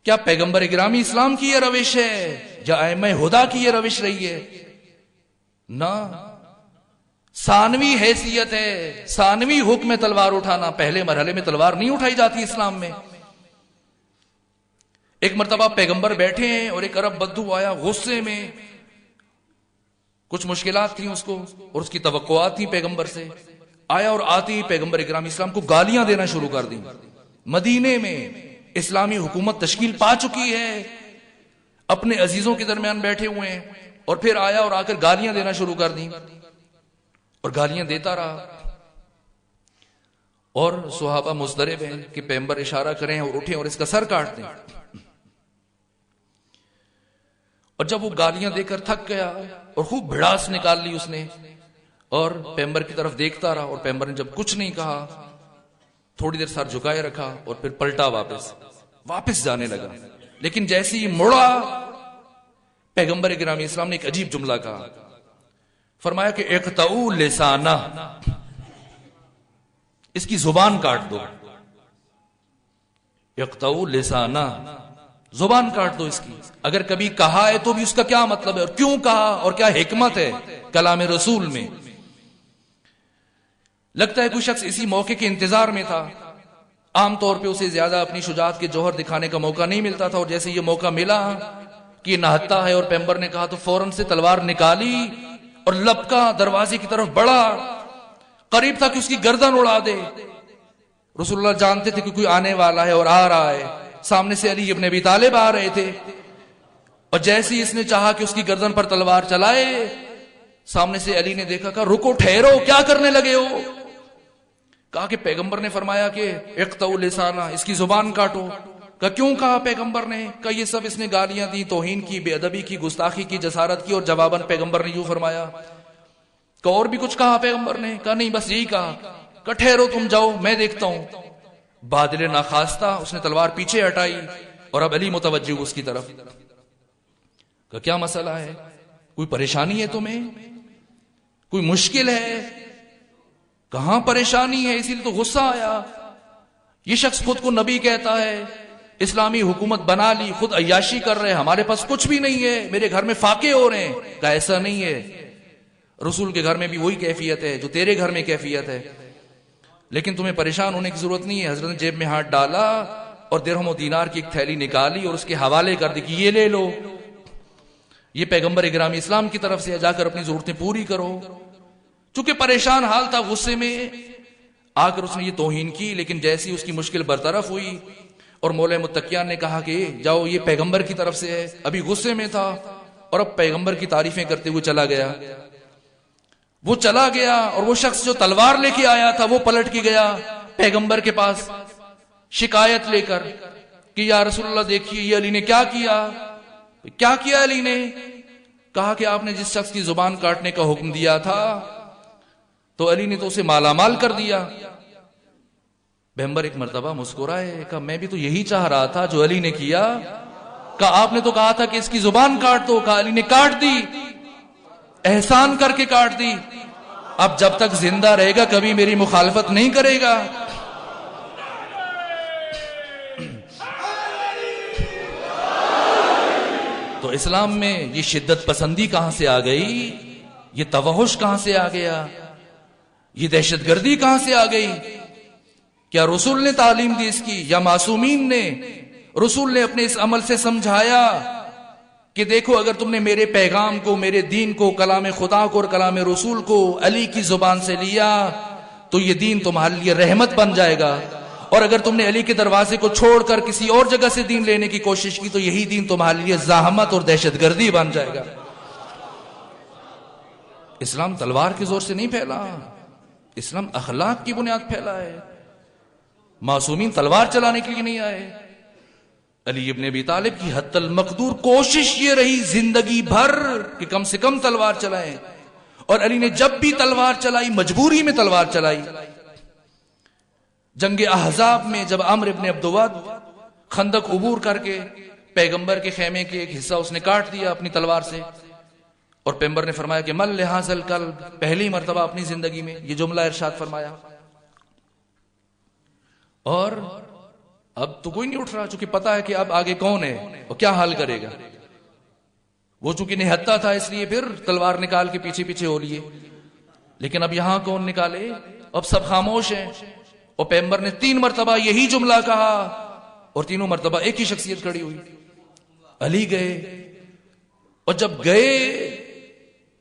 کیا پیغمبر گرامی اسلام کی یہ روش ہے یا ائمہ ہدی کی یہ روش رہی ہے؟ نہ، ثانوی حیثیت ہے، ثانوی حکم ہے تلوار اٹھانا. پہلے مرحلے میں تلوار نہیں اٹھائی جاتی اسلام میں. ایک مرتبہ پیغمبر بیٹھے ہیں اور ایک عرب بدو آیا غصے میں، کچھ مشکلات تھیں اس کو اور اس کی توقعات تھیں پیغمبر سے. آیا اور آتی پیغمبر اکرام اسلام کو گالیاں دینا شروع کر دی. مدینے میں اسلامی حکومت تشکیل پا چکی ہے، اپنے عزیزوں کے درمیان بیٹھے ہوئے ہیں، اور پھر آیا اور آ کر گالیاں دینا شروع کر دی اور گالیاں دیتا رہا. اور صحابہ مضطرب ہیں کہ پیغمبر اشارہ کریں اور اٹھیں اور اس کا سر کاٹ دیں. اور جب وہ گالیاں دے کر تھک گیا اور خوب بھڑاس نکال لی اس نے، اور پیغمبر کی طرف دیکھتا رہا، اور پیغمبر نے جب کچھ نہیں کہا تھوڑی دیر سر جھکائے رکھا اور پھر پلٹا واپس جانے لگا. لیکن جیسے ہی مڑا پیغمبر گرامی اسلام نے ایک عجیب جملہ کہا. فرمایا کہ اقطعوا لسانہ، اس کی زبان کاٹ دو. اقطعوا لسانہ، زبان کاٹ دو اس کی. اگر کبھی کہا ہے تو بھی اس کا کیا مطلب ہے اور کیوں کہا اور کیا حکمت ہے کلام رسول میں. لگتا ہے کوئی شخص اسی موقع کے انتظار میں تھا. عام طور پہ اسے زیادہ اپنی شجاعت کے جوہر دکھانے کا موقع نہیں ملتا تھا، اور جیسے یہ موقع ملا کہ یہ نہتا ہے اور پیغمبر نے کہا تو فوراً سے تلوار نکالی اور لپکا، دروازے کی طرف بڑھا، قریب تھا کہ اس کی گردن اڑا دے. رسول اللہ جانتے تھے کہ کوئی آنے والا ہے اور آ رہا ہے. سامنے سے علی ابن ابی طالب آ رہے تھے، اور جیسے ہی اس نے چاہا کہ اس کی گردن پر تلوار چلائے، سامنے سے علی نے دیکھا، کہا رکو، ٹھہرو، کیا کرنے لگے ہو؟ کہا کہ پیغمبر نے فرمایا کہ اقطعوا لسانہ، اس کی زبان کاٹو. کہا کیوں کہا پیغمبر نے؟ کہا یہ سب اس نے گالیاں دی، توہین کی، بے ادبی کی، گستاخی کی، جسارت کی، اور جواباً پیغمبر نے یوں فرمایا کہ اور بھی کچھ کہا پیغمبر نے؟ کہا نہیں بس یہی کہا. کہ ٹھہرو تم جاؤ میں دیکھتا ہوں. بادل ناخواستہ اس نے تلوار پیچھے ہٹائی اور اب علی متوجہ اس کی طرف. کہ کیا مسئلہ ہے؟ کوئی پریشانی ہے تمہیں؟ کوئی مشکل ہے؟ کہاں پریشانی ہے؟ اسی لیے تو غصہ آیا. یہ شخص خود کو نبی کہتا ہے، اسلامی حکومت بنا لی، خود عیاشی کر رہے ہیں، ہمارے پاس کچھ بھی نہیں ہے، میرے گھر میں فاقے ہو رہے ہیں. کہ ایسا نہیں ہے، رسول کے گھر میں بھی وہی کیفیت ہے جو تیرے گھر میں کیفیت ہے، لیکن تمہیں پریشان ہونے کی ضرورت نہیں ہے. حضرت نے جیب میں ہاتھ ڈالا اور درہم و دینار کی ایک تھیلی نکالی اور اس کے حوالے کر دی کہ یہ لے لو، یہ پیغمبر گرامی اسلام کی طرف سے، جا کر اپنی ضرورتیں پوری کرو. چونکہ پریشان حال تھا، غصے میں آ کر اس نے یہ توہین کی. لیکن جیسی اس کی مشکل برطرف ہوئی اور مولا متقیان نے کہا کہ جاؤ یہ پیغمبر کی طرف سے ہے، ابھی غصے میں تھا اور اب پیغمبر کی تعریفیں کرتے ہوئے چلا گیا. وہ چلا گیا اور وہ شخص جو تلوار لے کے آیا تھا وہ پلٹ کے گیا پیغمبر کے پاس شکایت لے کر کہ یا رسول اللہ دیکھیے یہ علی نے کیا کیا. کیا کیا علی نے؟ کہا کہ آپ نے جس شخص کی زبان کاٹنے کا حکم دیا تھا تو علی نے تو اسے مالا مال کر دیا. پیغمبر ایک مرتبہ مسکرائے، کہا میں بھی تو یہی چاہ رہا تھا جو علی نے کیا. کہا آپ نے تو کہا تھا کہ اس کی زبان کاٹ دو. کہا علی نے کاٹ دی، احسان کر کے کاٹ دی. اب جب تک زندہ رہے گا کبھی میری مخالفت نہیں کرے گا. تو اسلام میں یہ شدت پسندی کہاں سے آ گئی؟ یہ توحش کہاں سے آ گیا؟ یہ دہشت گردی کہاں سے آ گئی؟ کیا رسول نے تعلیم دی اس کی یا معصومین نے؟ رسول نے اپنے اس عمل سے سمجھایا کہ دیکھو اگر تم نے میرے پیغام کو، میرے دین کو، کلام خدا کو اور کلام رسول کو علی کی زبان سے لیا تو یہ دین تمہارے لیے رحمت بن جائے گا، اور اگر تم نے علی کے دروازے کو چھوڑ کر کسی اور جگہ سے دین لینے کی کوشش کی تو یہی دین تمہارے لیے زحمت اور دہشت گردی بن جائے گا. اسلام تلوار کے زور سے نہیں پھیلا، اسلام اخلاق کی بنیاد پھیلا ہے. معصومین تلوار چلانے کے لیے نہیں آئے. علی ابن ابی طالب کی حتی المقدور کوشش یہ رہی زندگی بھر کہ کم سے کم تلوار چلائیں، اور علی نے جب بھی تلوار چلائی مجبوری میں تلوار چلائی. جنگ احزاب میں جب عمرو ابن عبدود خندق عبور کر کے پیغمبر کے خیمے کے ایک حصہ اس نے کاٹ دیا اپنی تلوار سے، اور پیغمبر نے فرمایا کہ مل لحاظ القلب، پہلی مرتبہ اپنی زندگی میں یہ جملہ ارشاد فرمایا. اور اب تو کوئی نہیں اٹھ رہا، چونکہ پتا ہے کہ اب آگے کون ہے اور کیا حال کرے گا. وہ چونکہ نہتا تھا اس لیے پھر تلوار نکال کے پیچھے پیچھے ہو لیے، لیکن اب یہاں کون نکالے؟ اب سب خاموش ہیں. اور پیغمبر نے 3 مرتبہ یہی جملہ کہا اور تینوں مرتبہ ایک ہی شخصیت کھڑی ہوئی، علی گئے. اور جب گئے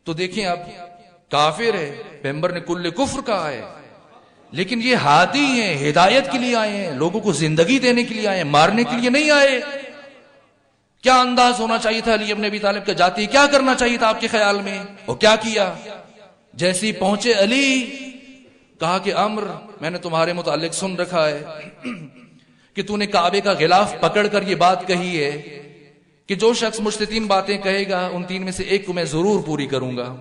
تو دیکھیں اب کافر ہے، پیغمبر نے کل کفر کہا ہے، لیکن یہ ہادی ہیں، ہدایت کے لیے آئے ہیں، لوگوں کو زندگی دینے کے لیے آئے ہیں، مارنے کے لیے نہیں آئے. کیا انداز ہونا چاہیے تھا علی ابن ابی طالب کا؟ جاتی کیا کرنا چاہیے تھا آپ کے خیال میں؟ اور کیا کیا؟ جیسے ہی پہنچے علی، کہا کہ عمرو میں نے تمہارے متعلق سن رکھا ہے کہ تو نے کعبے کا غلاف پکڑ کر یہ بات کہی ہے کہ جو شخص مجھ سے 3 باتیں کہے گا ان 3 میں سے ایک کو میں ضرور پوری کروں گا.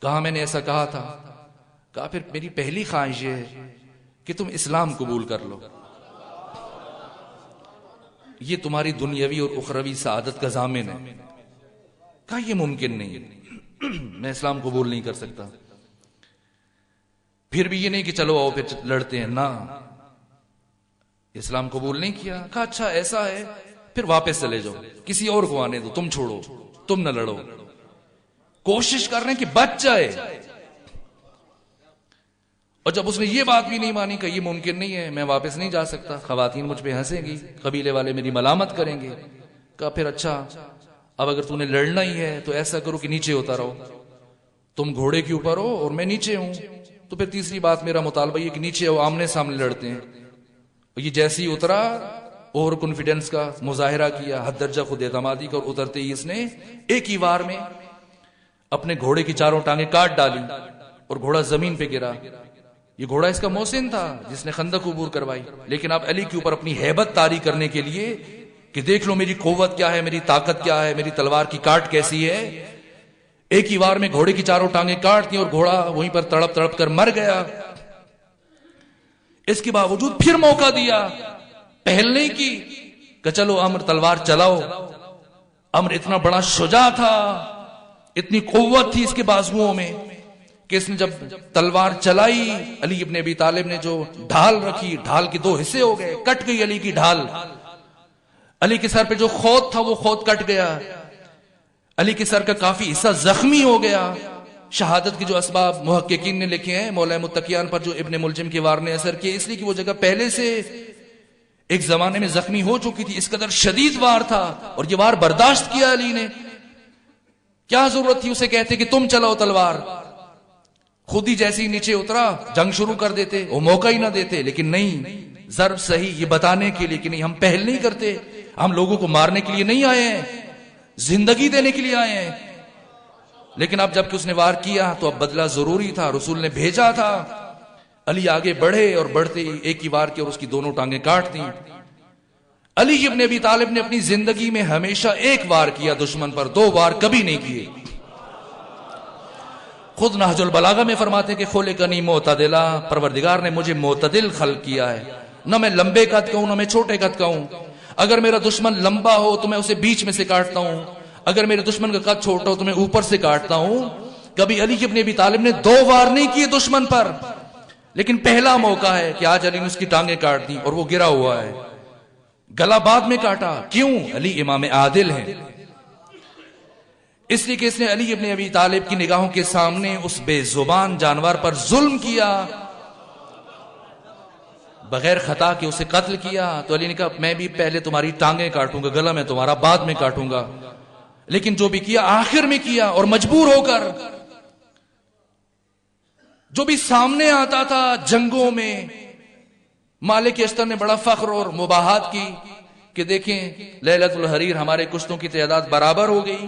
کہا میں نے ایسا کہا تھا. کہا پھر میری پہلی خواہش یہ ہے کہ تم اسلام قبول کر لو، یہ تمہاری دنیاوی اور اخروی سعادت کا ضامن ہے. کہا یہ ممکن نہیں، میں اسلام قبول نہیں کر سکتا. پھر بھی یہ نہیں کہ چلو آؤ پھر لڑتے ہیں، نہ، اسلام قبول نہیں کیا. کہا اچھا ایسا ہے پھر واپس چلے جاؤ، کسی اور کو آنے دو، تم چھوڑو، تم نہ لڑو. کوشش کر رہے ہیں کہ بچ جائے. اور جب اس نے یہ بات بھی نہیں مانی کہ یہ ممکن نہیں ہے، میں واپس نہیں جا سکتا، خواتین مجھ پہ ہنسیں گی، قبیلے والے میری ملامت کریں گے. کہا پھر اچھا اب اگر تم نے لڑنا ہی ہے تو ایسا کرو کہ نیچے ہوتا رہو، تم گھوڑے کے اوپر ہو اور میں نیچے ہوں. تو پھر تیسری بات میرا مطالبہ یہ کہ نیچے ہو، آمنے سامنے لڑتے ہیں. یہ جیسے ہی اترا اوور کانفیڈنس کا مظاہرہ کیا، حد درجہ خود اعتمادی کا، اور اترتے ہی اس نے ایک ہی وار میں اپنے گھوڑے کی 4 ٹانگیں کاٹ ڈالی اور گھوڑا زمین پہ گرا. یہ گھوڑا اس کا محسن تھا جس نے خندق عبور کروائی، لیکن اب علی کے اوپر اپنی ہیبت طاری کرنے کے لیے کہ دیکھ لو میری قوت کیا ہے، میری طاقت کیا ہے، میری تلوار کی کاٹ کیسی ہے، ایک ہی وار میں گھوڑے کی چاروں ٹانگیں کاٹ دی اور گھوڑا وہیں پر تڑپ تڑپ کر مر گیا. اس کے باوجود پھر موقع دیا پہلنے کی کہ چلو عمر تلوار چلاؤ. عمر اتنا بڑا شجاع تھا, اتنی قوت تھی اس کے بازوؤں میں کہ اس نے جب تلوار چلائی, علی ابن ابی طالب نے جو ڈھال رکھی, ڈھال کے 2 حصے ہو گئے, کٹ گئی علی کی ڈھال. علی کے سر پہ جو خود تھا وہ خود کٹ گیا, علی کے سر کا کافی حصہ زخمی ہو گیا. شہادت کے جو اسباب محققین نے لکھے ہیں مولا متقیان پر جو ابن ملجم کے وار نے اثر کیا, اس لیے کہ وہ جگہ پہلے سے ایک زمانے میں زخمی ہو چکی تھی, اس قدر شدید وار تھا اور یہ وار برداشت کیا علی نے. کیا ضرورت تھی اسے کہتے کہ تم چلاؤ تلوار, خود ہی جیسے ہی نیچے اترا جنگ شروع کر دیتے, وہ موقع ہی نہ دیتے. لیکن نہیں, ضرب صحیح یہ بتانے کے لیے کہ نہیں ہم پہل نہیں کرتے, ہم لوگوں کو مارنے کے لیے نہیں آئے ہیں, زندگی دینے کے لیے آئے ہیں. لیکن اب جب کہ اس نے وار کیا تو اب بدلہ ضروری تھا, رسول نے بھیجا تھا. علی آگے بڑھے اور بڑھتے ہی ایک ہی وار کے اور اس کی دونوں ٹانگیں کاٹ دیں. علی ابن ابی طالب نے اپنی زندگی میں ہمیشہ ایک وار کیا دشمن پر, 2 وار کبھی نہیں کیے. خود نہج البلاغہ میں فرماتے کہ خلقنی معتدلا, پروردگار نے مجھے معتدل خلق کیا ہے, نہ میں لمبے قد کا ہوں نہ میں چھوٹے قد کا ہوں. اگر میرا دشمن لمبا ہو تو میں اسے بیچ میں سے کاٹتا ہوں, اگر میرے دشمن کا قد چھوٹا ہو تو میں اوپر سے کاٹتا ہوں. کبھی علی ابن ابی طالب نے 2 وار نہیں کیے دشمن پر, لیکن پہلا موقع ہے کہ آج علی نے اس کی ٹانگیں کاٹ دی اور وہ گرا ہوا ہے. گلا بعد میں کاٹا, کیوں؟ علی امام عادل ہیں, اس لیے کہ اس نے علی ابن ابی طالب کی نگاہوں کے سامنے اس بے زبان جانور پر ظلم کیا, بغیر خطا کے اسے قتل کیا. تو علی نے کہا میں بھی پہلے تمہاری ٹانگیں کاٹوں گا, گلا میں تمہارا بعد میں کاٹوں گا. لیکن جو بھی کیا آخر میں کیا, اور مجبور ہو کر. جو بھی سامنے آتا تھا جنگوں میں, مالک اشتر نے بڑا فخر اور مباحات کی کہ دیکھیں لیلۃ الحریر ہمارے کشتوں کی تعداد برابر ہو گئی.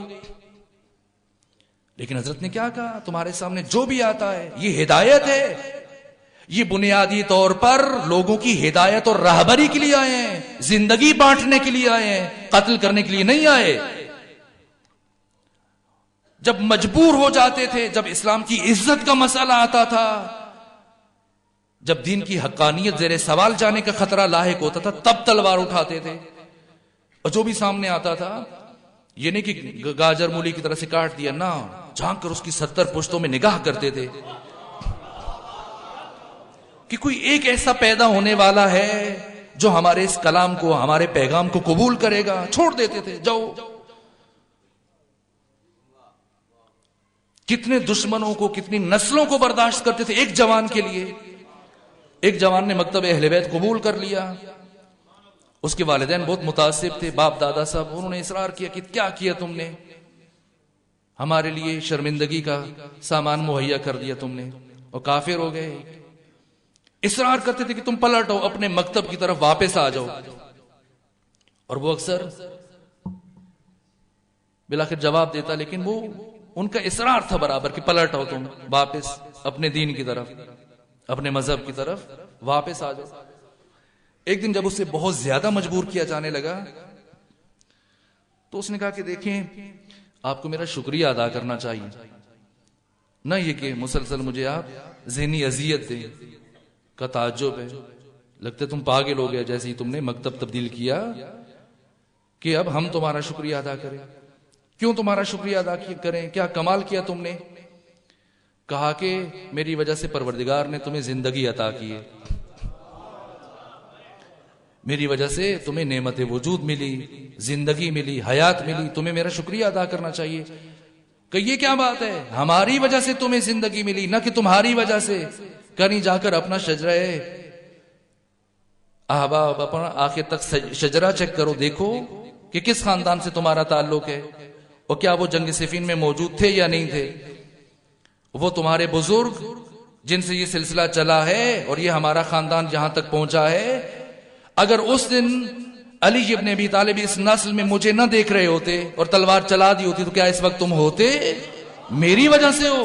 لیکن حضرت نے کیا کہا, تمہارے سامنے جو بھی آتا ہے یہ ہدایت ہے, یہ بنیادی طور پر لوگوں کی ہدایت اور راہبری کے لیے آئے ہیں, زندگی بانٹنے کے لیے آئے ہیں, قتل کرنے کے لیے نہیں آئے. جب مجبور ہو جاتے تھے, جب اسلام کی عزت کا مسئلہ آتا تھا, جب دین کی حقانیت زیر سوال جانے کا خطرہ لاحق ہوتا تھا, تب تلوار اٹھاتے تھے. اور جو بھی سامنے آتا تھا, یہ نہیں کہ گاجر مولی کی طرح سے کاٹ دیا, نہ, جھانک کر اس کی 70 پشتوں میں نگاہ کرتے تھے کہ کوئی ایک ایسا پیدا ہونے والا ہے جو ہمارے اس کلام کو, ہمارے پیغام کو قبول کرے گا. چھوڑ دیتے تھے, جاؤ. کتنے دشمنوں کو, کتنی نسلوں کو برداشت کرتے تھے ایک جوان کے لیے. ایک جوان نے مکتب اہل بیت قبول کر لیا, اس کے والدین بہت متاثر تھے, باپ دادا صاحب, انہوں نے اصرار کیا کہ کیا کیا تم نے, ہمارے لیے شرمندگی کا سامان مہیا کر دیا تم نے. اور کافر ہو گئے, اصرار کرتے تھے کہ تم پلٹ آؤ, اپنے مکتب کی طرف واپس آ جاؤ. اور وہ اکثر بلاخر جواب دیتا, لیکن وہ ان کا اصرار تھا برابر کہ پلٹ آؤ تم واپس اپنے دین کی طرف, اپنے مذہب کی طرف واپس آ جاؤ. ایک دن جب اسے بہت زیادہ مجبور کیا جانے لگا تو اس نے کہا کہ دیکھیں آپ کو میرا شکریہ ادا کرنا چاہیے, نہ یہ کہ مسلسل مجھے آپ ذہنی اذیت دیں. کا تعجب ہے, لگتے تم پاگل ہو گیا جیسے ہی تم نے مکتب تبدیل کیا کہ اب ہم تمہارا شکریہ ادا کریں. کیوں تمہارا شکریہ ادا کریں, کیا کمال کیا تم نے؟ کہا کہ میری وجہ سے پروردگار نے تمہیں زندگی عطا کی ہے, میری وجہ سے تمہیں نعمت وجود ملی, زندگی ملی, حیات ملی, تمہیں میرا شکریہ ادا کرنا چاہیے. کہ یہ کیا بات ہے, ہماری وجہ سے تمہیں زندگی ملی, نہ کہ تمہاری وجہ سے. کہیں جا کر اپنا شجرہ احباب, اپنا آخر تک شجرہ چیک کرو, دیکھو کہ کس خاندان سے تمہارا تعلق ہے, اور کیا وہ جنگ صفین میں موجود تھے یا نہیں تھے. وہ تمہارے بزرگ جن سے یہ سلسلہ چلا ہے اور یہ ہمارا خاندان جہاں تک پہنچا ہے, اگر اس دن علی ابن ابی طالب اس نسل میں مجھے نہ دیکھ رہے ہوتے اور تلوار چلا دی ہوتی تو کیا اس وقت تم ہوتے؟ میری وجہ سے ہو.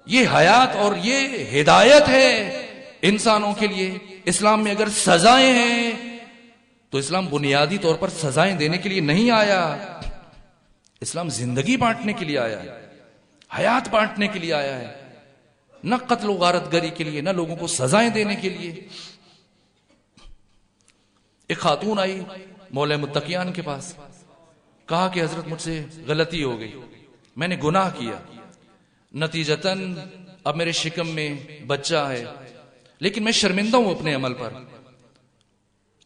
یہ حیات اور یہ ہدایت ہے انسانوں کے لیے. اسلام میں اگر سزائیں ہیں تو اسلام بنیادی طور پر سزائیں دینے کے لیے نہیں آیا. اسلام زندگی بانٹنے کے لیے آیا ہے، حیات بانٹنے کے لیے آیا ہے، نہ قتل و غارت گری کے لیے، نہ لوگوں کو سزائیں دینے کے لیے۔ ایک خاتون آئی مولا متقیان کے پاس، کہا کہ حضرت مجھ سے غلطی ہو گئی، میں نے گناہ کیا، نتیجتاً اب میرے شکم میں بچہ ہے، لیکن میں شرمندہ ہوں اپنے عمل پر،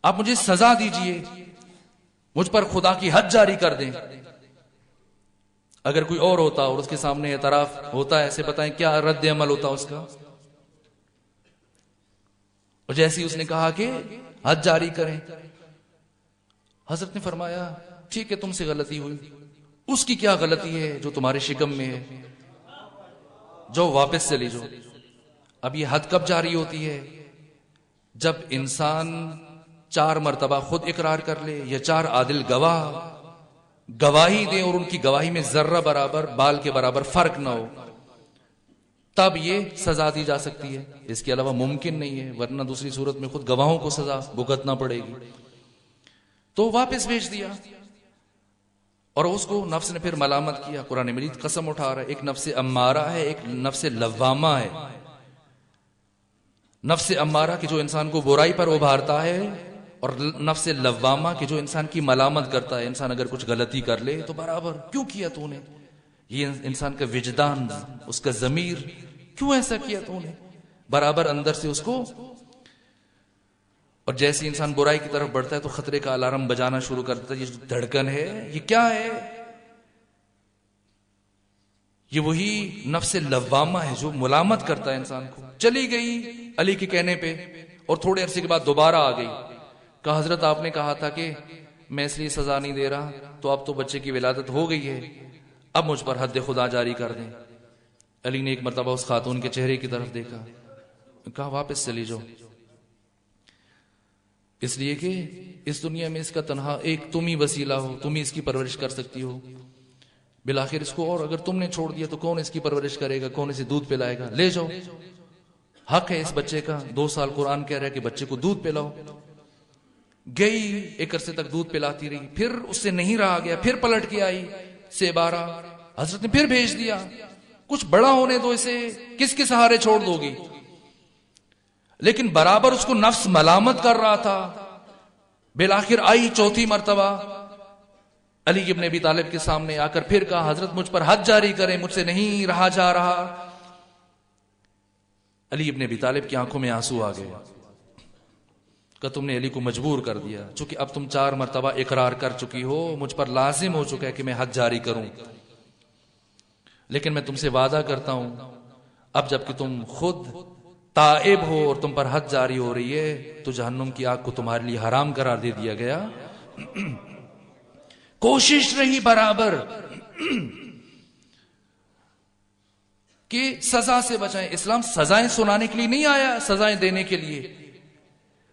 آپ مجھے سزا دیجئے، مجھ پر خدا کی حد جاری کر دیں۔ اگر کوئی اور ہوتا اور اس کے سامنے اعتراف ہوتا ہے، ایسے بتائیں کیا رد عمل ہوتا اس کا؟ اور جیسے ہی اس نے کہا کہ حد جاری کریں، حضرت نے فرمایا ٹھیک ہے تم سے غلطی ہوئی، اس کی کیا غلطی ہے جو تمہارے شکم میں ہے، جو واپس چلی جاؤ۔ اب یہ حد کب جاری ہوتی ہے؟ جب انسان 4 مرتبہ خود اقرار کر لے یا 4 عادل گواہ گواہی دیں اور ان کی گواہی میں ذرہ برابر بال کے برابر فرق نہ ہو، تب یہ سزا دی جا سکتی ہے، اس کے علاوہ ممکن نہیں ہے، ورنہ دوسری صورت میں خود گواہوں کو سزا بھگتنا پڑے گی۔ تو واپس بھیج دیا، اور اس کو نفس نے پھر ملامت کیا۔ قرآن مجید قسم اٹھا رہا ہے، ایک نفس امارہ ہے، ایک نفس لوامہ ہے۔ نفس امارہ کی جو انسان کو برائی پر ابھارتا ہے، اور نفس لوامہ کی جو انسان کی ملامت کرتا ہے۔ انسان اگر کچھ غلطی کر لے تو برابر کیوں کیا تو نے، یہ انسان کا وجدان، اس کا ضمیر، کیوں ایسا کیا تو نے، برابر اندر سے اس کو۔ اور جیسے انسان برائی کی طرف بڑھتا ہے تو خطرے کا الارم بجانا شروع کر دیتا ہے، یہ جو دھڑکن ہے یہ کیا ہے؟ یہ وہی نفس لوامہ ہے جو ملامت کرتا ہے انسان کو۔ چلی گئی علی کے کہنے پہ، اور تھوڑے عرصے کے بعد دوبارہ آ گئی، کہا حضرت آپ نے کہا تھا کہ میں اس لیے سزا نہیں دے رہا، تو اب تو بچے کی ولادت ہو گئی ہے، اب مجھ پر حد خدا جاری کر دیں۔ علی نے ایک مرتبہ اس خاتون کے چہرے کی طرف دیکھا، کہا واپس چلی جاؤ، اس لیے کہ اس دنیا میں اس کا تنہا ایک تم ہی وسیلہ ہو، تم ہی اس کی پرورش کر سکتی ہو، بالآخر اس کو، اور اگر تم نے چھوڑ دیا تو کون اس کی پرورش کرے گا، کون اسے دودھ پلائے گا، لے جاؤ، حق ہے اس بچے کا، 2 سال قرآن کہہ رہا ہے کہ بچے کو دودھ پلاؤ۔ گئی، ایک عرصے تک دودھ پلاتی رہی، پھر اس سے نہیں رہا گیا، پھر پلٹ کے آئی سے 12، حضرت نے پھر بھیج دیا، کچھ بڑا ہونے دو اسے، کس کے سہارے چھوڑ دو گی؟ لیکن برابر اس کو نفس ملامت کر رہا تھا۔ بالآخر آئی 4تھی مرتبہ علی ابن ابی طالب کے سامنے آ کر پھر کہا حضرت مجھ پر حد جاری کریں، مجھ سے نہیں رہا جا رہا۔ علی ابن ابی طالب کی آنکھوں میں آنسو آ گئے، کہ تم نے علی کو مجبور کر دیا، چونکہ اب تم 4 مرتبہ اقرار کر چکی ہو، مجھ پر لازم ہو چکا ہے کہ میں حد جاری کروں، لیکن میں تم سے وعدہ کرتا ہوں اب جب کہ تم خود تائب ہو اور تم پر حد جاری ہو رہی ہے تو جہنم کی آگ کو تمہارے لیے حرام قرار دے دیا گیا۔ کوشش رہی برابر کہ سزا سے بچائیں۔ اسلام سزائیں سنانے کے لیے نہیں آیا، سزائیں دینے کے لیے،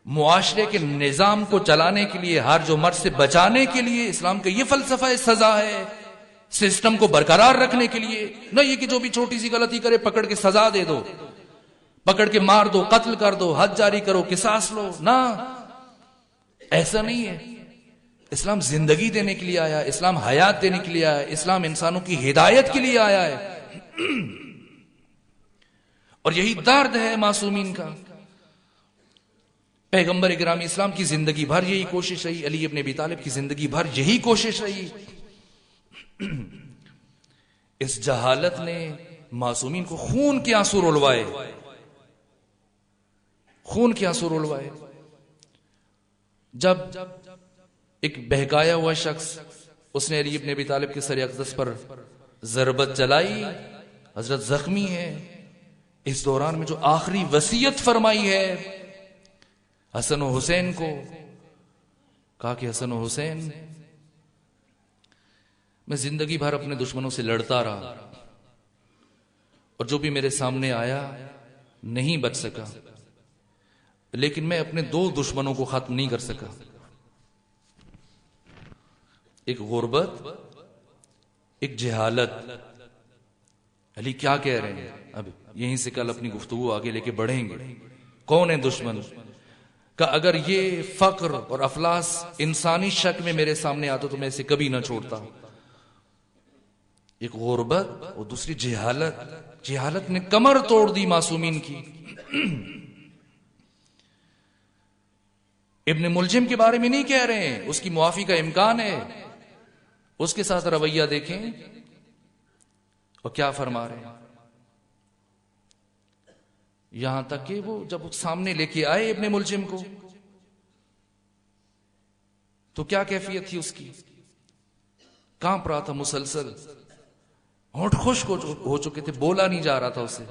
معاشرے کے نظام کو چلانے کے لیے، ہر جو مرض سے بچانے کے لیے اسلام کا یہ فلسفہ سزا ہے، سسٹم کو برقرار رکھنے کے لیے، نہ یہ کہ جو بھی چھوٹی سی غلطی کرے پکڑ کے سزا دے دو، پکڑ کے مار دو، قتل کر دو، حد جاری کرو، قصاص لو، نہ، ایسا نہیں ہے۔ اسلام زندگی دینے کے لیے آیا، اسلام حیات دینے کے لیے آیا، اسلام انسانوں کی ہدایت کے لیے آیا ہے، اور یہی درد ہے معصومین کا۔ پیغمبر گرامی اسلام کی زندگی بھر یہی کوشش رہی، علی ابن ابی طالب کی زندگی بھر یہی کوشش رہی۔ اس جہالت نے معصومین کو خون کے آنسو رلوائے، خون کے آنسو رلوائے۔ جب ایک بہکایا ہوا شخص، اس نے علی ابن ابی طالب کے سر اقدس پر ضربت چلائی، حضرت زخمی ہے، اس دوران میں جو آخری وصیت فرمائی ہے حسن و حسین کو، کہا کہ حسن و حسین میں زندگی بھر اپنے دشمنوں سے لڑتا رہا، اور جو بھی میرے سامنے آیا نہیں بچ سکا، لیکن میں اپنے 2 دشمنوں کو ختم نہیں کر سکا، ایک غربت، ایک جہالت۔ علی کیا کہہ رہے ہیں؟ اب یہیں سے کل اپنی گفتگو آگے لے کے بڑھیں گے۔ کون ہے دشمن؟ کہ اگر یہ فقر اور افلاس انسانی شکل میں میرے سامنے آتا تو میں اسے کبھی نہ چھوڑتا، ایک غربت اور دوسری جہالت. جہالت نے کمر توڑ دی معصومین کی. ابن ملجم کے بارے میں نہیں کہہ رہے ہیں، اس کی معافی کا امکان ہے. اس کے ساتھ رویہ دیکھیں اور کیا فرما رہے ہیں. یہاں تک کہ وہ جب سامنے لے کے آئے ابن ملجم کو تو کیا کیفیت تھی اس کی؟ کانپ رہا تھا مسلسل، ہونٹ خشک ہو چکے تھے، بولا نہیں جا رہا تھا اسے.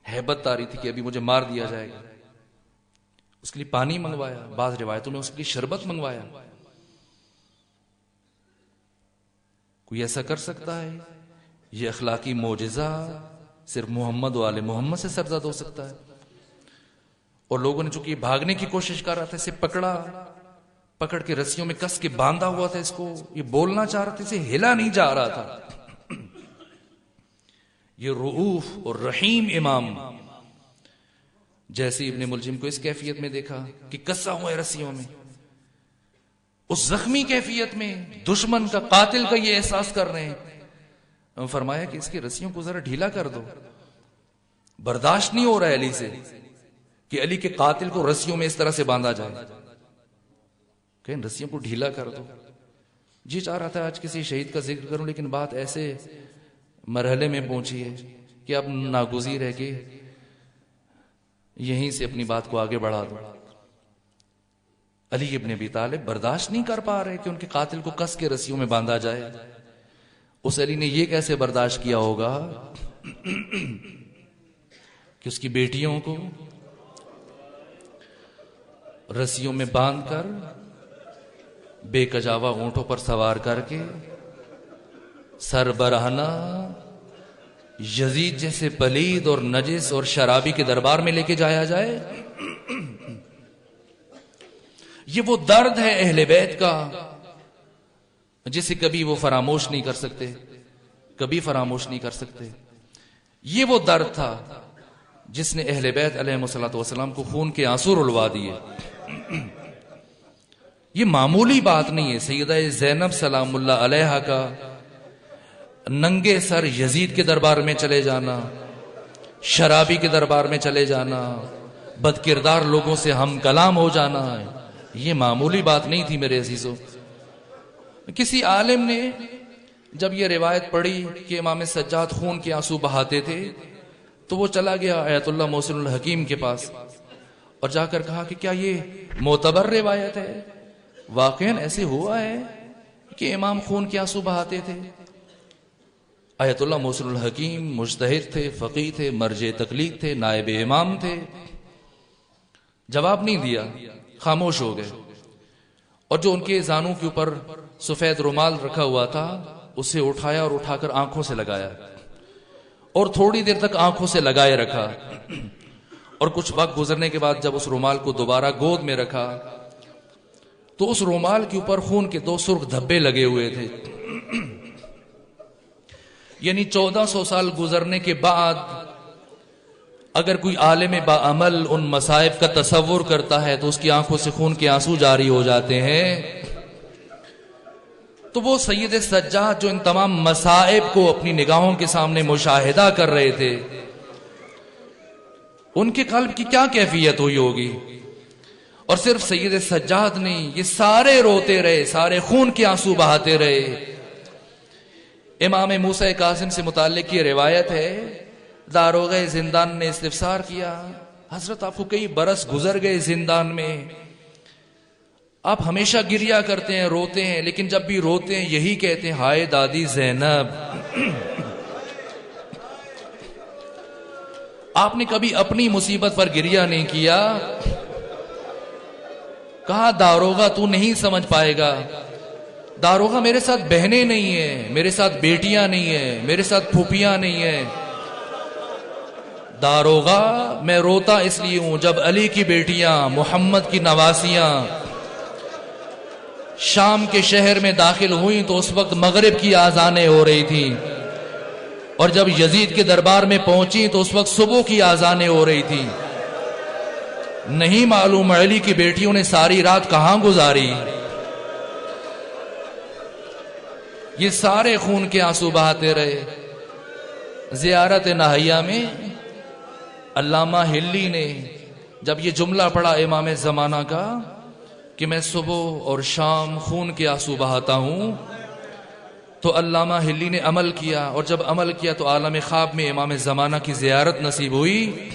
ہیبت آ رہی تھی کہ ابھی مجھے مار دیا جائے گا. اس کے لیے پانی منگوایا، بعض روایتوں میں اس کے لیے شربت منگوایا. کوئی ایسا کر سکتا ہے؟ یہ اخلاقی معجزہ صرف محمد و آل محمد سے سرزد ہو سکتا ہے. اور لوگوں نے چونکہ بھاگنے کی کوشش کر رہا تھا، اسے پکڑ کے رسیوں میں کس کے باندھا ہوا تھا. اس کو یہ بولنا چاہ رہا تھا، اسے ہلا نہیں جا رہا تھا. یہ رؤوف اور رحیم امام جیسے ابن ملجم کو اس کیفیت میں دیکھا کہ کسا ہوا ہے رسیوں میں، اس زخمی کیفیت میں دشمن کا، قاتل کا یہ احساس کر رہے ہیں. فرمایا کہ اس کی رسیوں کو ذرا ڈھیلا کر دو. برداشت نہیں ہو رہا ہے علی سے کہ علی کے قاتل کو رسیوں میں اس طرح سے باندھا جائے. کہ رسیوں کو ڈھیلا کر دو. جی چاہ رہا تھا آج کسی شہید کا ذکر کروں، لیکن بات ایسے مرحلے میں پہنچی ہے کہ اب ناگزیر ہے کہ یہیں سے اپنی بات کو آگے بڑھا دو. علی ابن ابی طالب برداشت نہیں کر پا رہے کہ ان کے قاتل کو کس کے رسیوں میں باندھا جائے. اس علی نے یہ کیسے برداشت کیا ہوگا کہ اس کی بیٹیوں کو رسیوں میں باندھ کر بے کجاوا اونٹوں پر سوار کر کے سر برہنہ یزید جیسے پلید اور نجس اور شرابی کے دربار میں لے کے جایا جائے. یہ وہ درد ہے اہل بیت کا جسے کبھی وہ فراموش نہیں کر سکتے، کبھی فراموش نہیں کر سکتے. یہ وہ درد تھا جس نے اہل بیت علیہ الصلوۃ والسلام کو خون کے آنسو رلوا دیے. یہ معمولی بات نہیں ہے. سیدہ زینب سلام اللہ علیہا کا ننگے سر یزید کے دربار میں چلے جانا، شرابی کے دربار میں چلے جانا، بد کردار لوگوں سے ہم کلام ہو جانا، یہ معمولی بات نہیں تھی میرے عزیزوں. کسی عالم نے جب یہ روایت پڑھی کہ امام سجاد خون کے آنسو بہاتے تھے تو وہ چلا گیا آیت اللہ محسن الحکیم کے پاس اور جا کر کہا کہ کیا یہ معتبر روایت ہے؟ واقعاً ایسے ہوا ہے کہ امام خون کے آنسو بہاتے تھے؟ آیت اللہ محسن الحکیم مجتہد تھے، فقیہ تھے، مرجع تقلید تھے، نائب امام تھے. جواب نہیں دیا، خاموش ہو گئے. اور جو ان کے زانوں کے اوپر سفید رومال رکھا ہوا تھا اسے اٹھایا اور اٹھا کر آنکھوں سے لگایا اور تھوڑی دیر تک آنکھوں سے لگائے رکھا. اور کچھ وقت گزرنے کے بعد جب اس رومال کو دوبارہ گود میں رکھا تو اس رومال کے اوپر خون کے 2 سرخ دھبے لگے ہوئے تھے. یعنی 1400 سال گزرنے کے بعد اگر کوئی عالم باعمل ان مصائب کا تصور کرتا ہے تو اس کی آنکھوں سے خون کے آنسو جاری ہو جاتے ہیں. تو وہ سید سجاد جو ان تمام مصائب کو اپنی نگاہوں کے سامنے مشاہدہ کر رہے تھے، ان کے قلب کی کیا کیفیت ہوئی ہوگی. اور صرف سید سجاد نہیں، یہ سارے روتے رہے، سارے خون کے آنسو بہاتے رہے. امام موسیٰ کاظم سے متعلق یہ روایت ہے، داروغہ زندان نے استفسار کیا، حضرت آپ کو کئی برس گزر گئے زندان میں، آپ ہمیشہ گریا کرتے ہیں، روتے ہیں، لیکن جب بھی روتے ہیں یہی کہتے ہیں ہائے دادی زینب. آپ نے کبھی اپنی مصیبت پر گریا نہیں کیا. کہا داروغہ تو نہیں سمجھ پائے گا، داروغہ میرے ساتھ بہنیں نہیں ہیں، میرے ساتھ بیٹیاں نہیں ہیں، میرے ساتھ پھوپھیاں نہیں ہیں. داروغہ میں روتا اس لیے ہوں جب علی کی بیٹیاں، محمد کی نواسیاں شام کے شہر میں داخل ہوئیں تو اس وقت مغرب کی آذانیں ہو رہی تھیں، اور جب یزید کے دربار میں پہنچی تو اس وقت صبح کی آذانیں ہو رہی تھیں. نہیں معلوم علی کی بیٹیوں نے ساری رات کہاں گزاری. یہ سارے خون کے آنسو بہاتے رہے۔ زیارت نہیہ میں علامہ ہلی نے جب یہ جملہ پڑھا امام زمانہ کا کہ میں صبح اور شام خون کے آنسو بہاتا ہوں، تو علامہ ہلی نے عمل کیا، اور جب عمل کیا تو عالم خواب میں امام زمانہ کی زیارت نصیب ہوئی،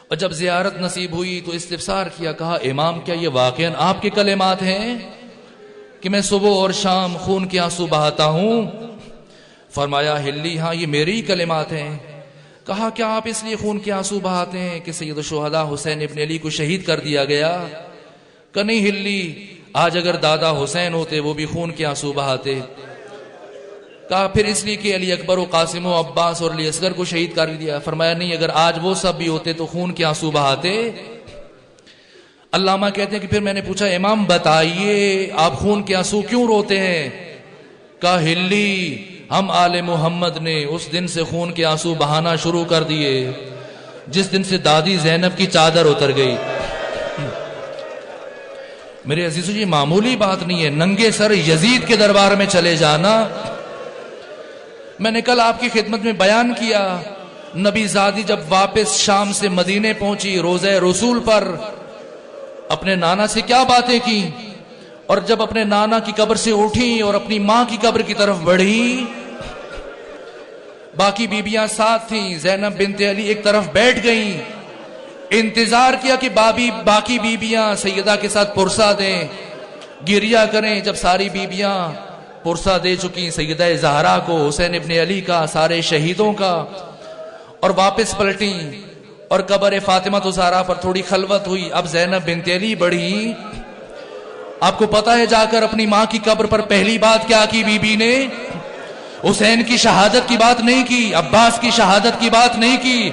اور جب زیارت نصیب ہوئی تو استفسار کیا، کہا امام کیا یہ واقعاً آپ کے کلمات ہیں کہ میں صبح اور شام خون کے آنسو بہاتا ہوں؟ فرمایا ہلی ہاں یہ میرے ہی کلمات ہیں۔ کہا کیا آپ اس لیے خون کے آنسو بہاتے ہیں کہ سید الشہداء حسین ابن علی کو شہید کر دیا گیا؟ کہ نہیں ہلی، آج اگر دادا حسین ہوتے وہ بھی خون کے آنسو بہاتے۔ کہا پھر اس لیے کہ علی اکبر و قاسم و عباس اور علی اصغر کو شہید کر دیا؟ فرمایا نہیں، اگر آج وہ سب بھی ہوتے تو خون کے آنسو بہاتے۔ علامہ کہتے ہیں کہ پھر میں نے پوچھا امام بتائیے آپ خون کے آنسو کیوں روتے ہیں؟ کہا ہلی ہم آل محمد نے اس دن سے خون کے آنسو بہانا شروع کر دیے جس دن سے دادی زینب کی چادر اتر گئی۔ میرے عزیزو یہ معمولی بات نہیں ہے، ننگے سر یزید کے دربار میں چلے جانا۔ میں نے کل آپ کی خدمت میں بیان کیا، نبی زادی جب واپس شام سے مدینے پہنچی، روضہ رسول پر اپنے نانا سے کیا باتیں کی، اور جب اپنے نانا کی قبر سے اٹھی اور اپنی ماں کی قبر کی طرف بڑھی، باقی بیبیاں ساتھ تھیں، زینب بنت علی ایک طرف بیٹھ گئیں، انتظار کیا کہ باقی بیبیاں سیدہ کے ساتھ پرسہ دیں، گریہ کریں۔ جب ساری بیبیاں پرسہ دے چکی سیدہ زہرا کو، حسین ابن علی کا، سارے شہیدوں کا، اور واپس پلٹیں، اور قبر فاطمہ زہرا پر تھوڑی خلوت ہوئی۔ اب زینب بنت علی بڑھی، آپ کو پتا ہے جا کر اپنی ماں کی قبر پر پہلی بات کیا کی بی نے؟ حسین کی شہادت کی بات نہیں کی، عباس کی شہادت کی بات نہیں کی،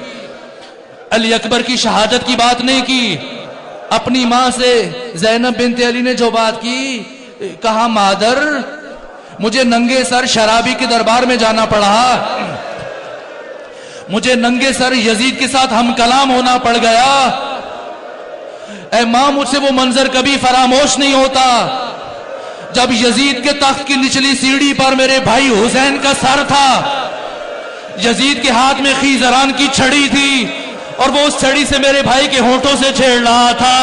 علی اکبر کی شہادت کی بات نہیں کی، اپنی ماں سے زینب بنت علی نے جو بات کی، کہا مادر مجھے ننگے سر شرابی کے دربار میں جانا پڑا، مجھے ننگے سر یزید کے ساتھ ہم کلام ہونا پڑ گیا۔ اے ماں مجھ سے وہ منظر کبھی فراموش نہیں ہوتا جب یزید کے تخت کی نچلی سیڑھی پر میرے بھائی حسین کا سر تھا، یزید کے ہاتھ میں خیزران کی چھڑی تھی، اور وہ اس چھڑی سے میرے بھائی کے ہونٹوں سے چھیڑ رہا تھا۔